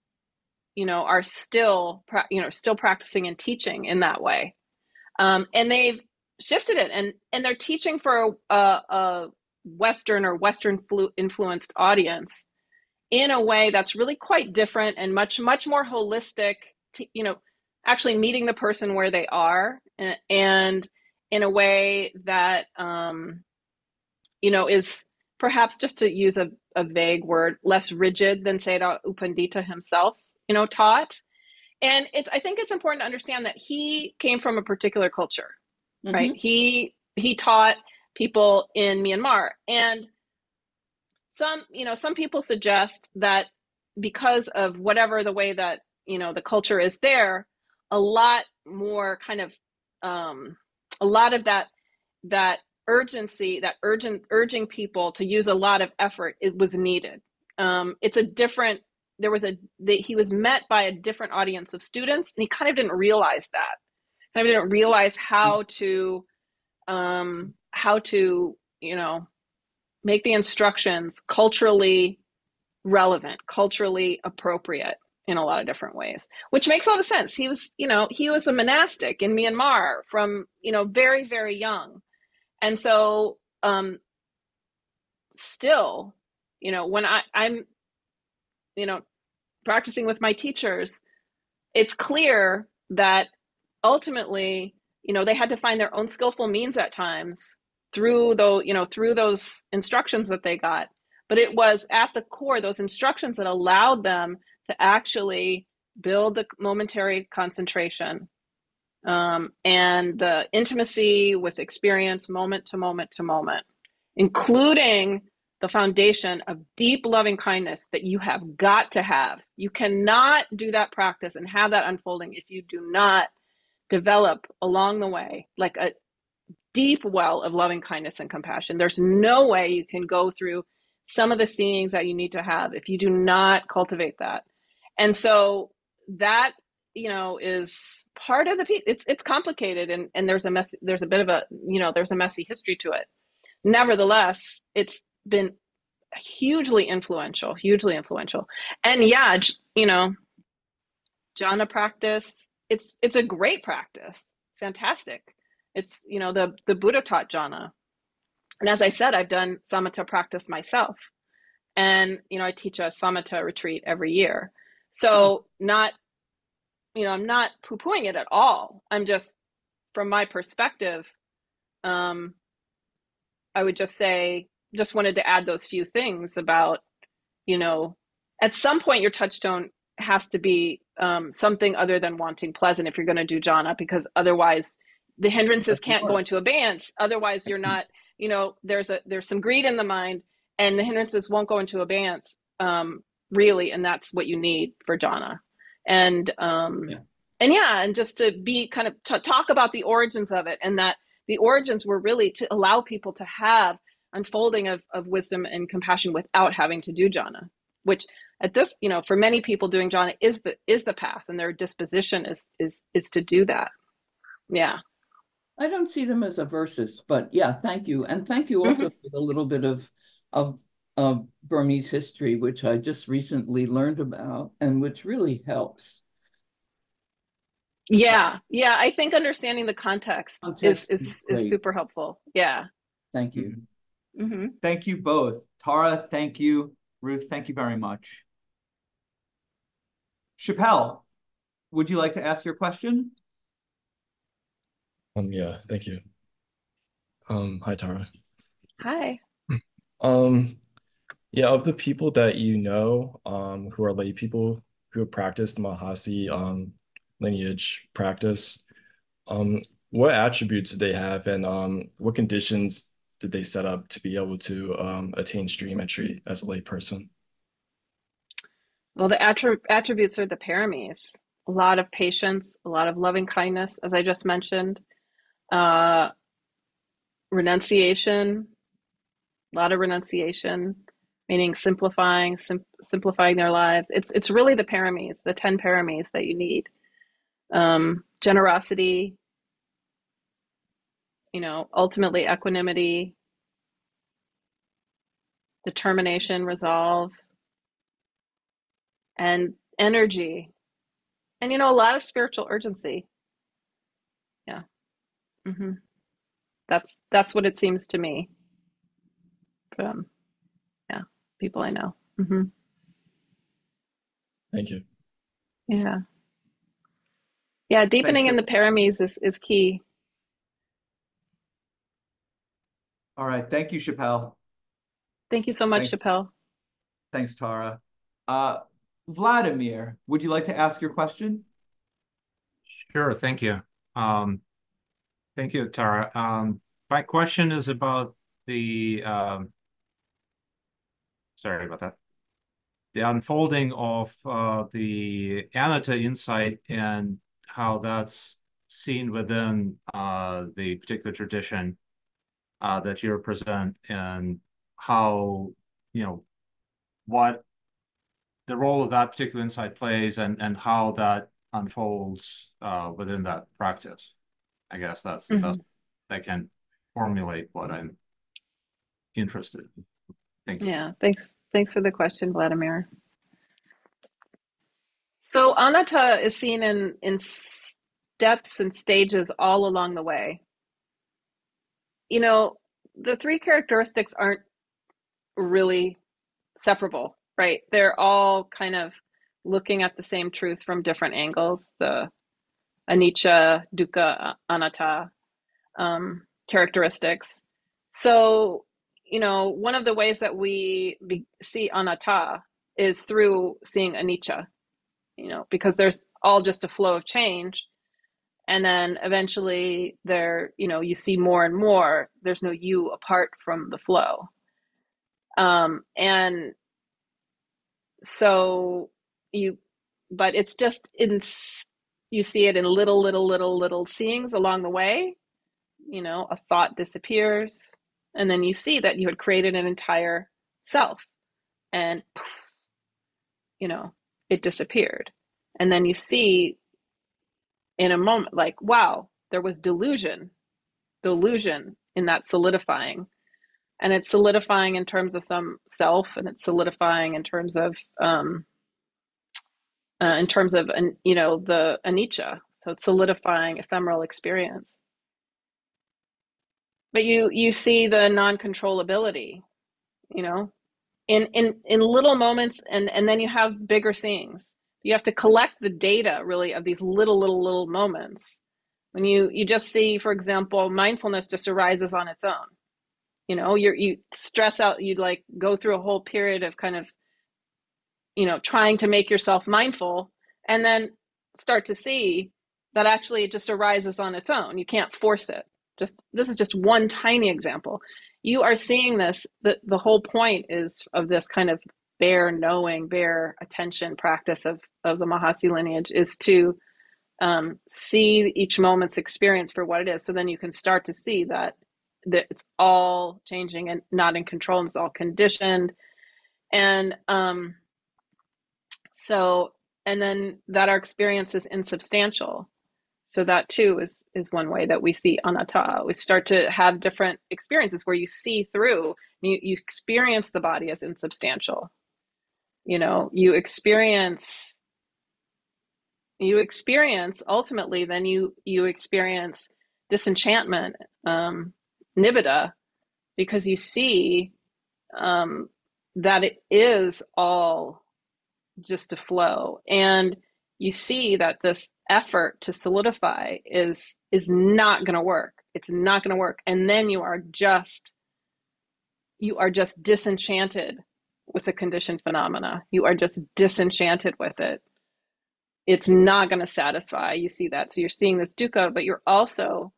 are still practicing and teaching in that way. And they've shifted it, and they're teaching for a Western or Western influenced audience in a way that's really quite different and much more holistic. Actually meeting the person where they are, and in a way that is perhaps, just to use a vague word, less rigid than Sayadaw U Pandita himself, taught. And I think it's important to understand that he came from a particular culture, right? Mm-hmm. He taught people in Myanmar, and some people suggest that because of whatever the way that the culture is there, a lot more kind of a lot of that urgency, that urging people to use a lot of effort, it was needed. It's a different, he was met by a different audience of students, and he kind of didn't realize that. Kind of didn't realize how to make the instructions culturally relevant, culturally appropriate in a lot of different ways, which makes a lot of sense. He was a monastic in Myanmar from, very, very young. And so, still, when I'm, practicing with my teachers, it's clear that ultimately, they had to find their own skillful means at times through those instructions that they got. But it was at the core, those instructions, that allowed them to actually build the momentary concentration, and the intimacy with experience, moment to moment to moment, including the foundation of deep loving kindness that you have got to have. You cannot do that practice and have that unfolding if you do not develop along the way like a deep well of loving kindness and compassion. There's no way you can go through some of the seeings that you need to have if you do not cultivate that. And so that, is part of the piece. It's complicated, and there's a messy history to it. Nevertheless, it's been hugely influential. And yeah, jhana practice, it's a great practice. Fantastic. It's, the Buddha taught jhana. And as I said, I've done samatha practice myself. And, I teach a samatha retreat every year. So I'm not poo-pooing it at all. I'm just from my perspective, I would just say, just wanted to add those few things about, at some point your touchstone has to be something other than wanting pleasant if you're going to do jhana, because otherwise the hindrances can't go into abeyance. Otherwise you're not, there's some greed in the mind, and the hindrances won't go into abeyance, really, and that's what you need for jhana. And and just to be kind of to talk about the origins of it, and that the origins were really to allow people to have unfolding of wisdom and compassion without having to do jhana, which at this, for many people doing jhana is the path, and their disposition is to do that. Yeah. I don't see them as averses, but yeah, thank you. And thank you also for the little bit of Burmese history, which I just recently learned about and which really helps. Yeah. I think understanding the context is super helpful. Yeah. Thank you. Thank you both. Tara, thank you. Ruth, thank you very much. Chappelle, would you like to ask your question? Yeah, thank you. Hi, Tara. Hi. Yeah, of the people that who are lay people who have practiced the Mahasi lineage practice, what attributes do they have, and what conditions did they set up to be able to attain stream entry as a lay person? Well, the attributes are the paramis. A lot of patience, a lot of loving kindness, as I just mentioned, renunciation, a lot of renunciation, meaning simplifying their lives. It's really the paramis, the 10 paramis that you need. Generosity, ultimately equanimity, determination, resolve, and energy, and a lot of spiritual urgency. Yeah. That's what it seems to me from people I know. Thank you. Yeah, deepening in the paramis is key. All right, thank you, Chappelle. Thank you so much, Chappelle. Thanks, Tara. Vladimir, would you like to ask your question? Sure, thank you. Thank you, Tara. My question is about the sorry about that. The unfolding of the anatta insight and how that's seen within the particular tradition that you represent, and how, what the role of that particular insight plays, and how that unfolds within that practice. I guess that's the best I can formulate what I'm interested in. Thank you. Yeah, thanks for the question, Vladimir. So anatta is seen in steps and stages all along the way. The three characteristics aren't really separable, right? They're all kind of looking at the same truth from different angles. The anicca, dukkha, anatta characteristics. So, one of the ways that we see anatta is through seeing anicca, because there's all just a flow of change. And then eventually you see more and more, there's no you apart from the flow. And so but it's just you see it in little seeings along the way. A thought disappears, and then you see that you had created an entire self, and poof, it disappeared. And then you see in a moment, like, wow, there was delusion in that solidifying. And it's solidifying in terms of some self, and it's solidifying in terms of the anicca. So it's solidifying ephemeral experience. But you see the non-controllability, in little moments, and then you have bigger seeings. You have to collect the data, really, of these little moments When you just see, for example, mindfulness just arises on its own. You know, you stress out, you'd like go through a whole period of kind of, you know, trying to make yourself mindful, and then start to see that actually it just arises on its own. You can't force it. This is just one tiny example. You are seeing this, the whole point is of this kind of bare knowing, bare attention practice of the Mahasi lineage is to see each moment's experience for what it is. So then you can start to see that it's all changing and not in control, and it's all conditioned. And and then that our experience is insubstantial. So that too is one way that we see anatta. We start to have different experiences where you see through, you experience the body as insubstantial. You know, you experience ultimately, then you experience disenchantment, nibbida, because you see that it is all just a flow, and you see that this effort to solidify is not going to work. It's not going to work, and then you are just disenchanted with the conditioned phenomena. You are just disenchanted with it. It's not going to satisfy. You see that, so you're seeing this dukkha, but you're also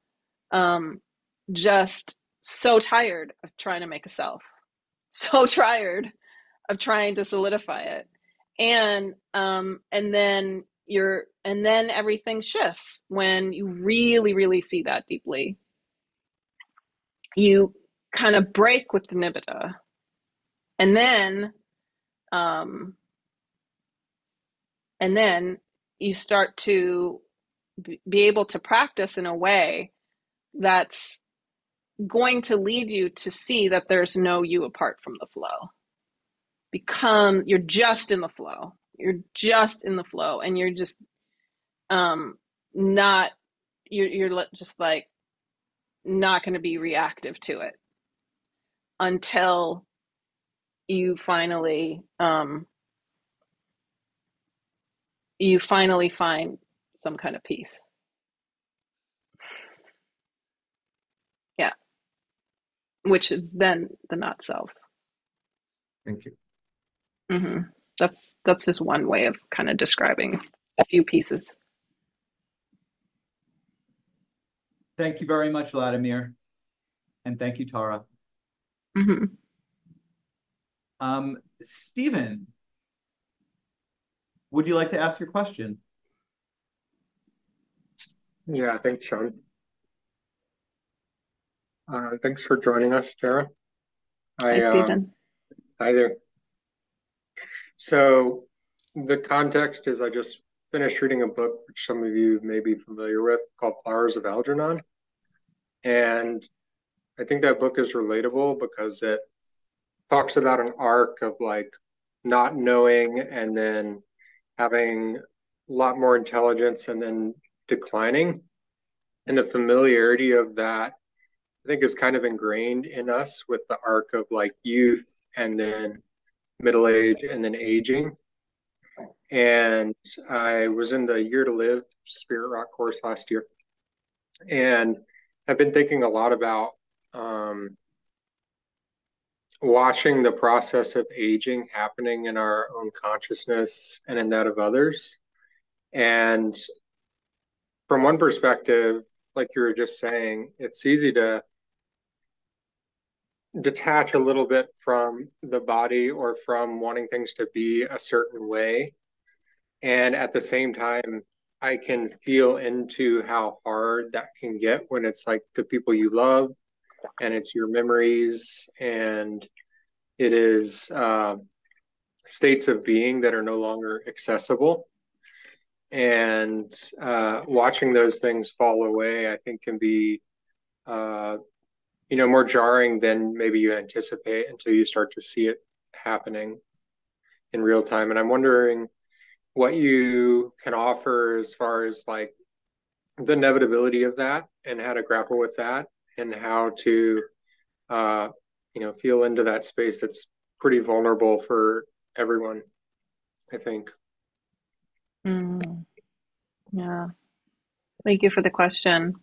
just so tired of trying to make a self, so tired of trying to solidify it. And then everything shifts when you really, really see that deeply. You kind of break with the nibbida, and then you start to be able to practice in a way that's going to lead you to see that there's no you apart from the flow. You're just in the flow. You're just in the flow, and you're just not. You're just like not going to be reactive to it until you finally find some kind of peace. Yeah, which is then the not self. Thank you. Mm-hmm. That's just one way of kind of describing a few pieces. Thank you very much, Vladimir. And thank you, Tara. Mm-hmm. Stephen, would you like to ask your question? Yeah, thanks, Sean. Thanks for joining us, Tara. Hi, Stephen. Hi there. So the context is I just finished reading a book, which some of you may be familiar with, called Flowers of Algernon. And I think that book is relatable because it talks about an arc of like not knowing and then having a lot more intelligence and then declining. And the familiarity of that, I think, is kind of ingrained in us with the arc of like youth and then middle age and then aging. And I was in the Year to Live Spirit Rock course last year, and I've been thinking a lot about watching the process of aging happening in our own consciousness and in that of others. And from one perspective, like you were just saying, it's easy to detach a little bit from the body or from wanting things to be a certain way. And at the same time, I can feel into how hard that can get when it's like the people you love and it's your memories and it is states of being that are no longer accessible. And watching those things fall away, I think, can be more jarring than maybe you anticipate until you start to see it happening in real time. And I'm wondering what you can offer as far as like the inevitability of that and how to grapple with that and how to feel into that space that's pretty vulnerable for everyone, I think. Yeah. Thank you for the question.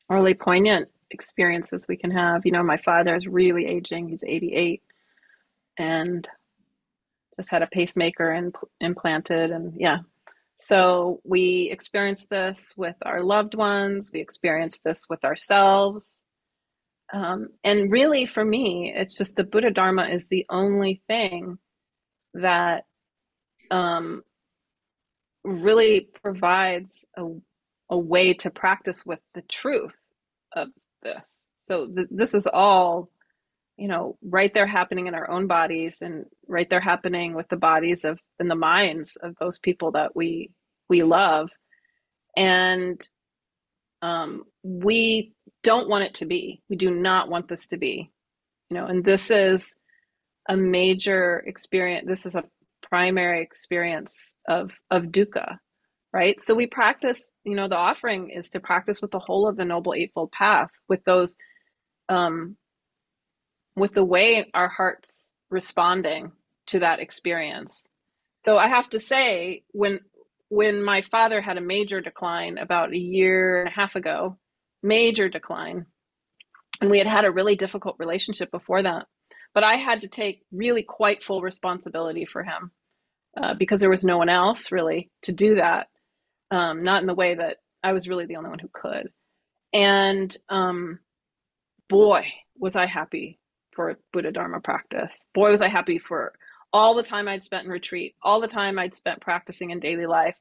Really poignant experiences we can have. You know, my father is really aging. He's 88 and just had a pacemaker implanted. And yeah, so we experience this with our loved ones. We experience this with ourselves. And really, for me, it's just the Buddha Dharma is the only thing that really provides a way to practice with the truth of this. So this is all, you know, right there happening in our own bodies and right there happening with the bodies of and the minds of those people that we love. And we don't want it to be. We do not want this to be, you know, and this is a major experience. This is a primary experience of dukkha, right? So we practice, you know, the offering is to practice with the whole of the Noble Eightfold Path, with those, with the way our heart's responding to that experience. So I have to say, when my father had a major decline about a year and a half ago, major decline, and we had a really difficult relationship before that, but I had to take really quite full responsibility for him because there was no one else really to do that. Not in the way that I was really the only one who could. And boy, was I happy for Buddha Dharma practice. Boy, was I happy for all the time I'd spent in retreat, all the time I'd spent practicing in daily life,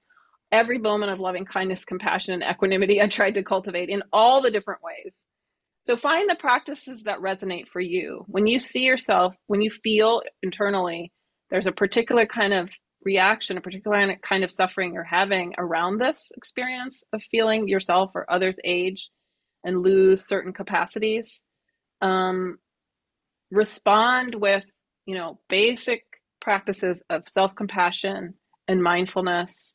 every moment of loving kindness, compassion, and equanimity I tried to cultivate in all the different ways. So find the practices that resonate for you. When you see yourself, when you feel internally, there's a particular kind of reaction, a particular kind of suffering you're having around this experience of feeling yourself or others age and lose certain capacities. Respond with, you know, basic practices of self-compassion and mindfulness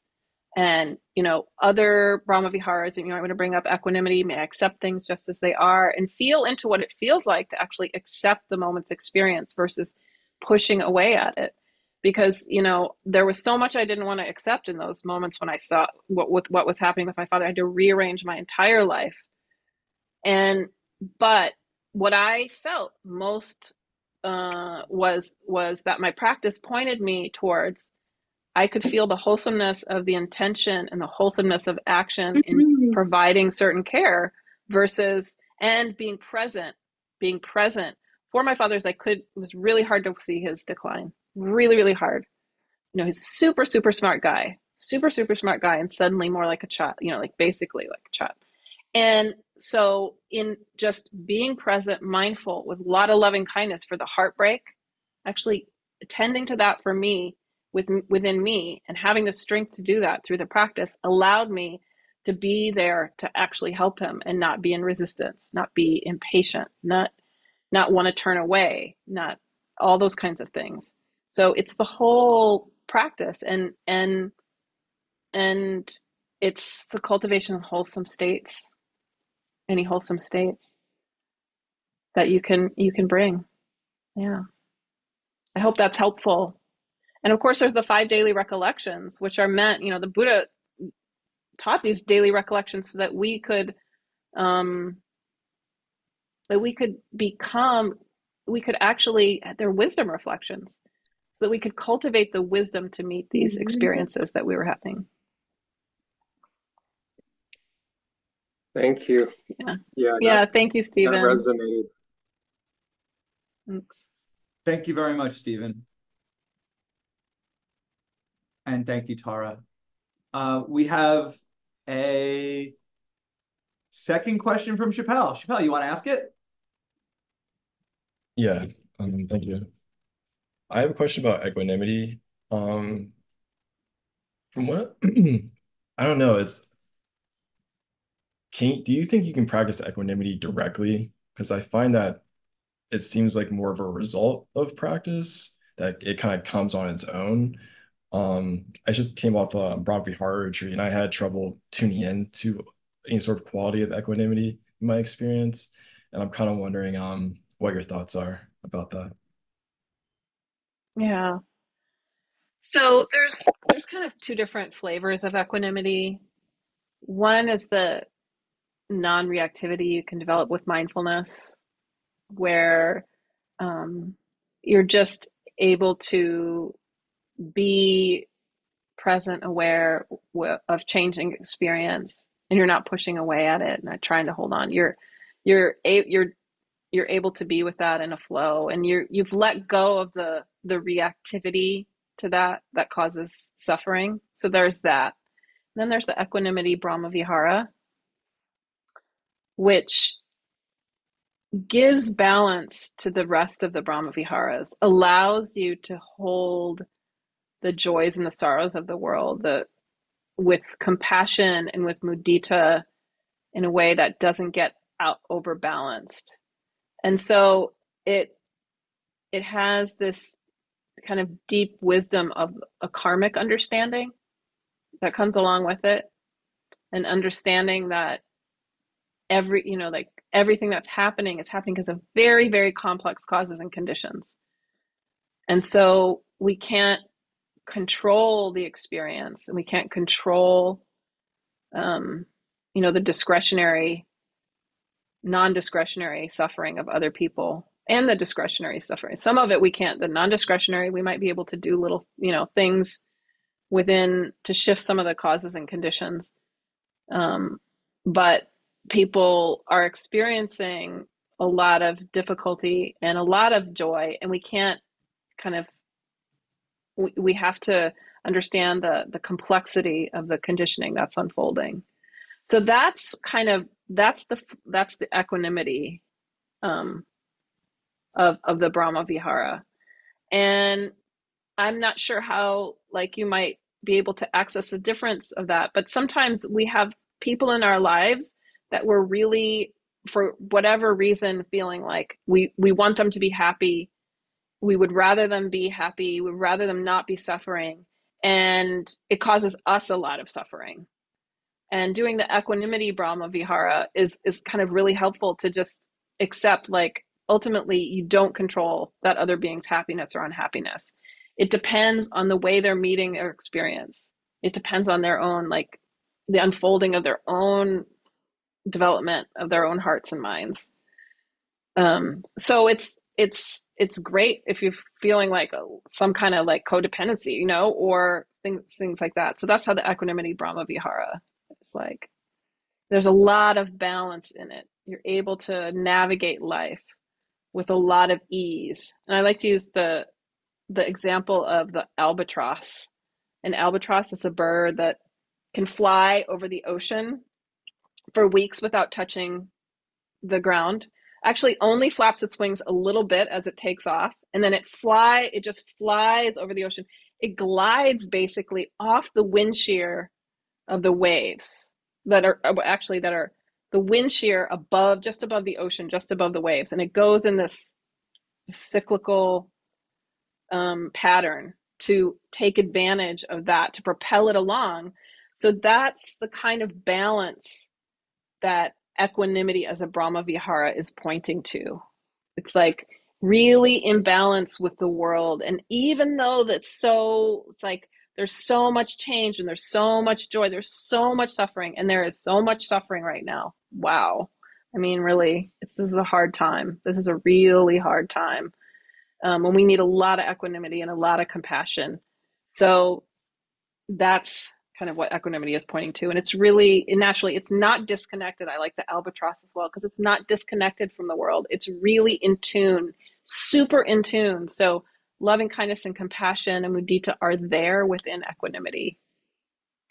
and, you know, other Brahma Viharas. And, you know, I'm going to bring up equanimity. May I accept things just as they are, and feel into what it feels like to actually accept the moment's experience versus pushing away at it. Because, you know, there was so much I didn't want to accept in those moments when I saw what was happening with my father. I had to rearrange my entire life. But what I felt most was that my practice pointed me towards, I could feel the wholesomeness of the intention and the wholesomeness of action in providing certain care versus, and being present for my father's. It was really hard to see his decline, really, really hard. You know, he's super, super smart guy, and suddenly more like a child, you know, like basically like a child. And so in just being present, mindful with a lot of loving kindness for the heartbreak, actually attending to that for me, within me, and having the strength to do that through the practice allowed me to be there to actually help him and not be in resistance, not be impatient, not want to turn away, not all those kinds of things. So it's the whole practice, and it's the cultivation of wholesome states, any wholesome states that you can bring. Yeah. I hope that's helpful. And of course, there's the 5 daily recollections, which are meant, you know, the Buddha taught these daily recollections so that we could actually, they're wisdom reflections, so that we could cultivate the wisdom to meet these experiences that we were having. Thank you. Yeah. Thank you, Stephen. That resonated. Thanks. Thank you very much, Stephen. And thank you, Tara. We have a second question from Chappelle. Chappelle, you want to ask it? Yeah, thank you. I have a question about equanimity. From what I don't know, do you think you can practice equanimity directly? Because I find that it seems like more of a result of practice, that it kind of comes on its own. I just came off a Brahma Vihara retreat, and I had trouble tuning in to any sort of quality of equanimity in my experience. And I'm kind of wondering what your thoughts are about that. Yeah. So there's kind of 2 different flavors of equanimity. One is the non-reactivity you can develop with mindfulness, where you're just able to be present, aware of changing experience, and you're not pushing away at it and not trying to hold on. You're able to be with that in a flow, and you've let go of the reactivity to that causes suffering. So there's that. And then there's the equanimity Brahma Vihara, which gives balance to the rest of the Brahma Viharas, allows you to hold the joys and the sorrows of the world with compassion and with mudita in a way that doesn't get out overbalanced. And so it has this kind of deep wisdom of a karmic understanding that comes along with it, and understanding that everything that's happening is happening because of very, very complex causes and conditions. And so we can't control the experience, and we can't control the discretionary, non-discretionary suffering of other people, and the discretionary suffering. Some of it we can't. The non-discretionary, we might be able to do little things within to shift some of the causes and conditions, but people are experiencing a lot of difficulty and a lot of joy, and we can't we have to understand the complexity of the conditioning that's unfolding. So that's the equanimity of the Brahma Vihara. And I'm not sure how you might be able to access the difference of that, but sometimes we have people in our lives that we're really, for whatever reason, feeling like we want them to be happy. We would rather them be happy. We'd rather them not be suffering. And it causes us a lot of suffering. And doing the equanimity Brahma Vihara is kind of really helpful to just accept, ultimately, you don't control that other being's happiness or unhappiness. It depends on the way they're meeting their experience. It depends on their own, the unfolding of their own development of their own hearts and minds. So it's great if you're feeling some kind of codependency, or things like that. So that's how the equanimity Brahma Vihara is like. There's a lot of balance in it. You're able to navigate life with a lot of ease. And I like to use the example of the albatross. An albatross is a bird that can fly over the ocean for weeks without touching the ground. Actually only flaps its wings a little bit as it takes off, and then it just flies over the ocean. It glides basically off the wind shear of the waves that are the wind shear just above the ocean, just above the waves, and it goes in this cyclical pattern to take advantage of that, to propel it along. So that's the kind of balance that equanimity as a Brahma Vihara is pointing to. It's really in balance with the world. And even though there's so much change, and there's so much joy, there's so much suffering, and there is so much suffering right now. Wow. I mean, really, this is a hard time. This is a really hard time. When we need a lot of equanimity and a lot of compassion. So that's kind of what equanimity is pointing to. And it's really, naturally, it's not disconnected. I like the albatross as well, because it's not disconnected from the world. It's really in tune, super in tune. So loving kindness and compassion and mudita are there within equanimity.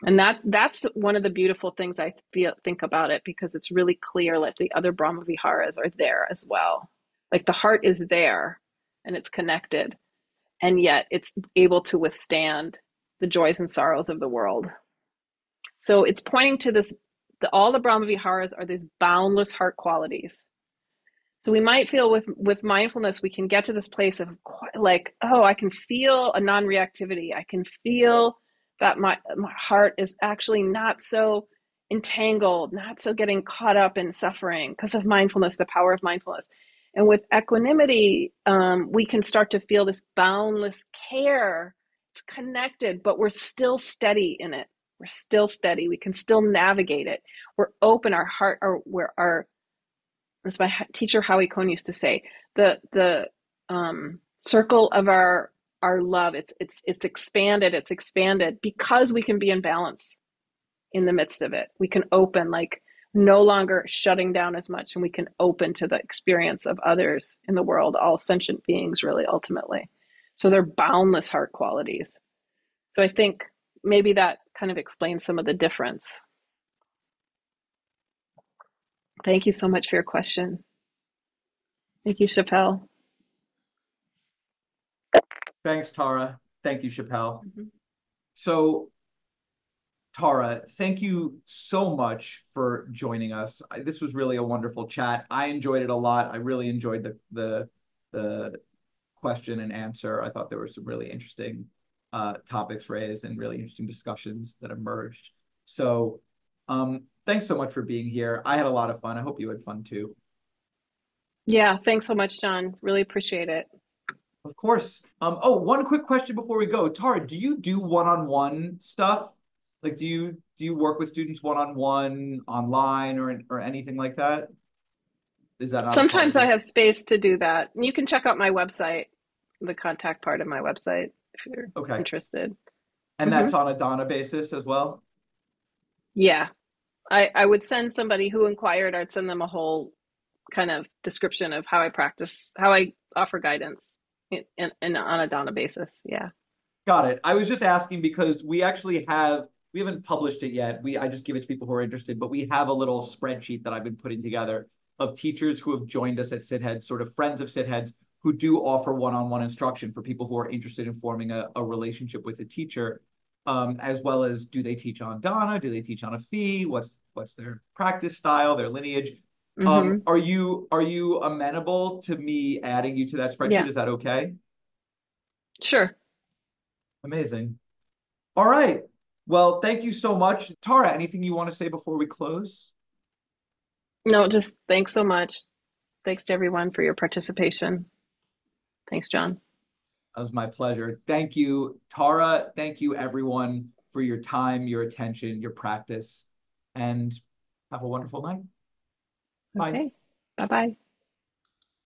And that's one of the beautiful things I think about it, because it's really clear the other Brahma Viharas are there as well. The heart is there and it's connected, and yet it's able to withstand the joys and sorrows of the world. So it's pointing to this, all the Brahma Viharas are these boundless heart qualities. So we might feel with mindfulness, we can get to this place of I can feel a non-reactivity. I can feel that my heart is actually not so entangled, not so getting caught up in suffering because of mindfulness, the power of mindfulness. And with equanimity, we can start to feel this boundless care. It's connected, but we're still steady in it. We're still steady. We can still navigate it. We're open. Our heart, as my teacher Howie Cohn used to say, the circle of our love. It's expanded. It's expanded because we can be in balance in the midst of it. We can open, like no longer shutting down as much, and we can open to the experience of others in the world, all sentient beings, really, ultimately. So they're boundless heart qualities. So I think maybe that kind of explains some of the difference. Thank you so much for your question. Thank you, Chappelle. Thanks, Tara. Thank you, Chappelle. So, Tara, thank you so much for joining us. This was really a wonderful chat. I enjoyed it a lot. I really enjoyed the question and answer. I thought there were some really interesting topics raised and really interesting discussions that emerged. So thanks so much for being here. I had a lot of fun. I hope you had fun too. Yeah, thanks so much, John. Really appreciate it. Of course. Oh, one quick question before we go. Tara, do you do one-on-one stuff? Like, do you work with students one-on-one online or anything like that? Is that not a part Sometimes of I it? have space to do that. You can check out my website, the contact part of my website, if you're interested. And that's on a Donna basis as well? Yeah. I would send somebody who inquired, I'd send them a whole kind of description of how I practice, how I offer guidance on a Donna basis. Yeah. Got it. I was just asking because we haven't published it yet. I just give it to people who are interested, but we have a little spreadsheet that I've been putting together of teachers who have joined us at Sitheads, sort of friends of Sitheads, who do offer one-on-one instruction for people who are interested in forming a relationship with a teacher, as well as do they teach on Dana? Do they teach on a fee? What's their practice style, their lineage? Are you amenable to me adding you to that spreadsheet? Yeah. Is that okay? Sure. Amazing. All right. Well, thank you so much. Tara, anything you want to say before we close? No, just thanks so much. Thanks to everyone for your participation. Thanks, John. That was my pleasure. Thank you, Tara. Thank you, everyone, for your time, your attention, your practice, and have a wonderful night. Bye. Okay. Bye-bye.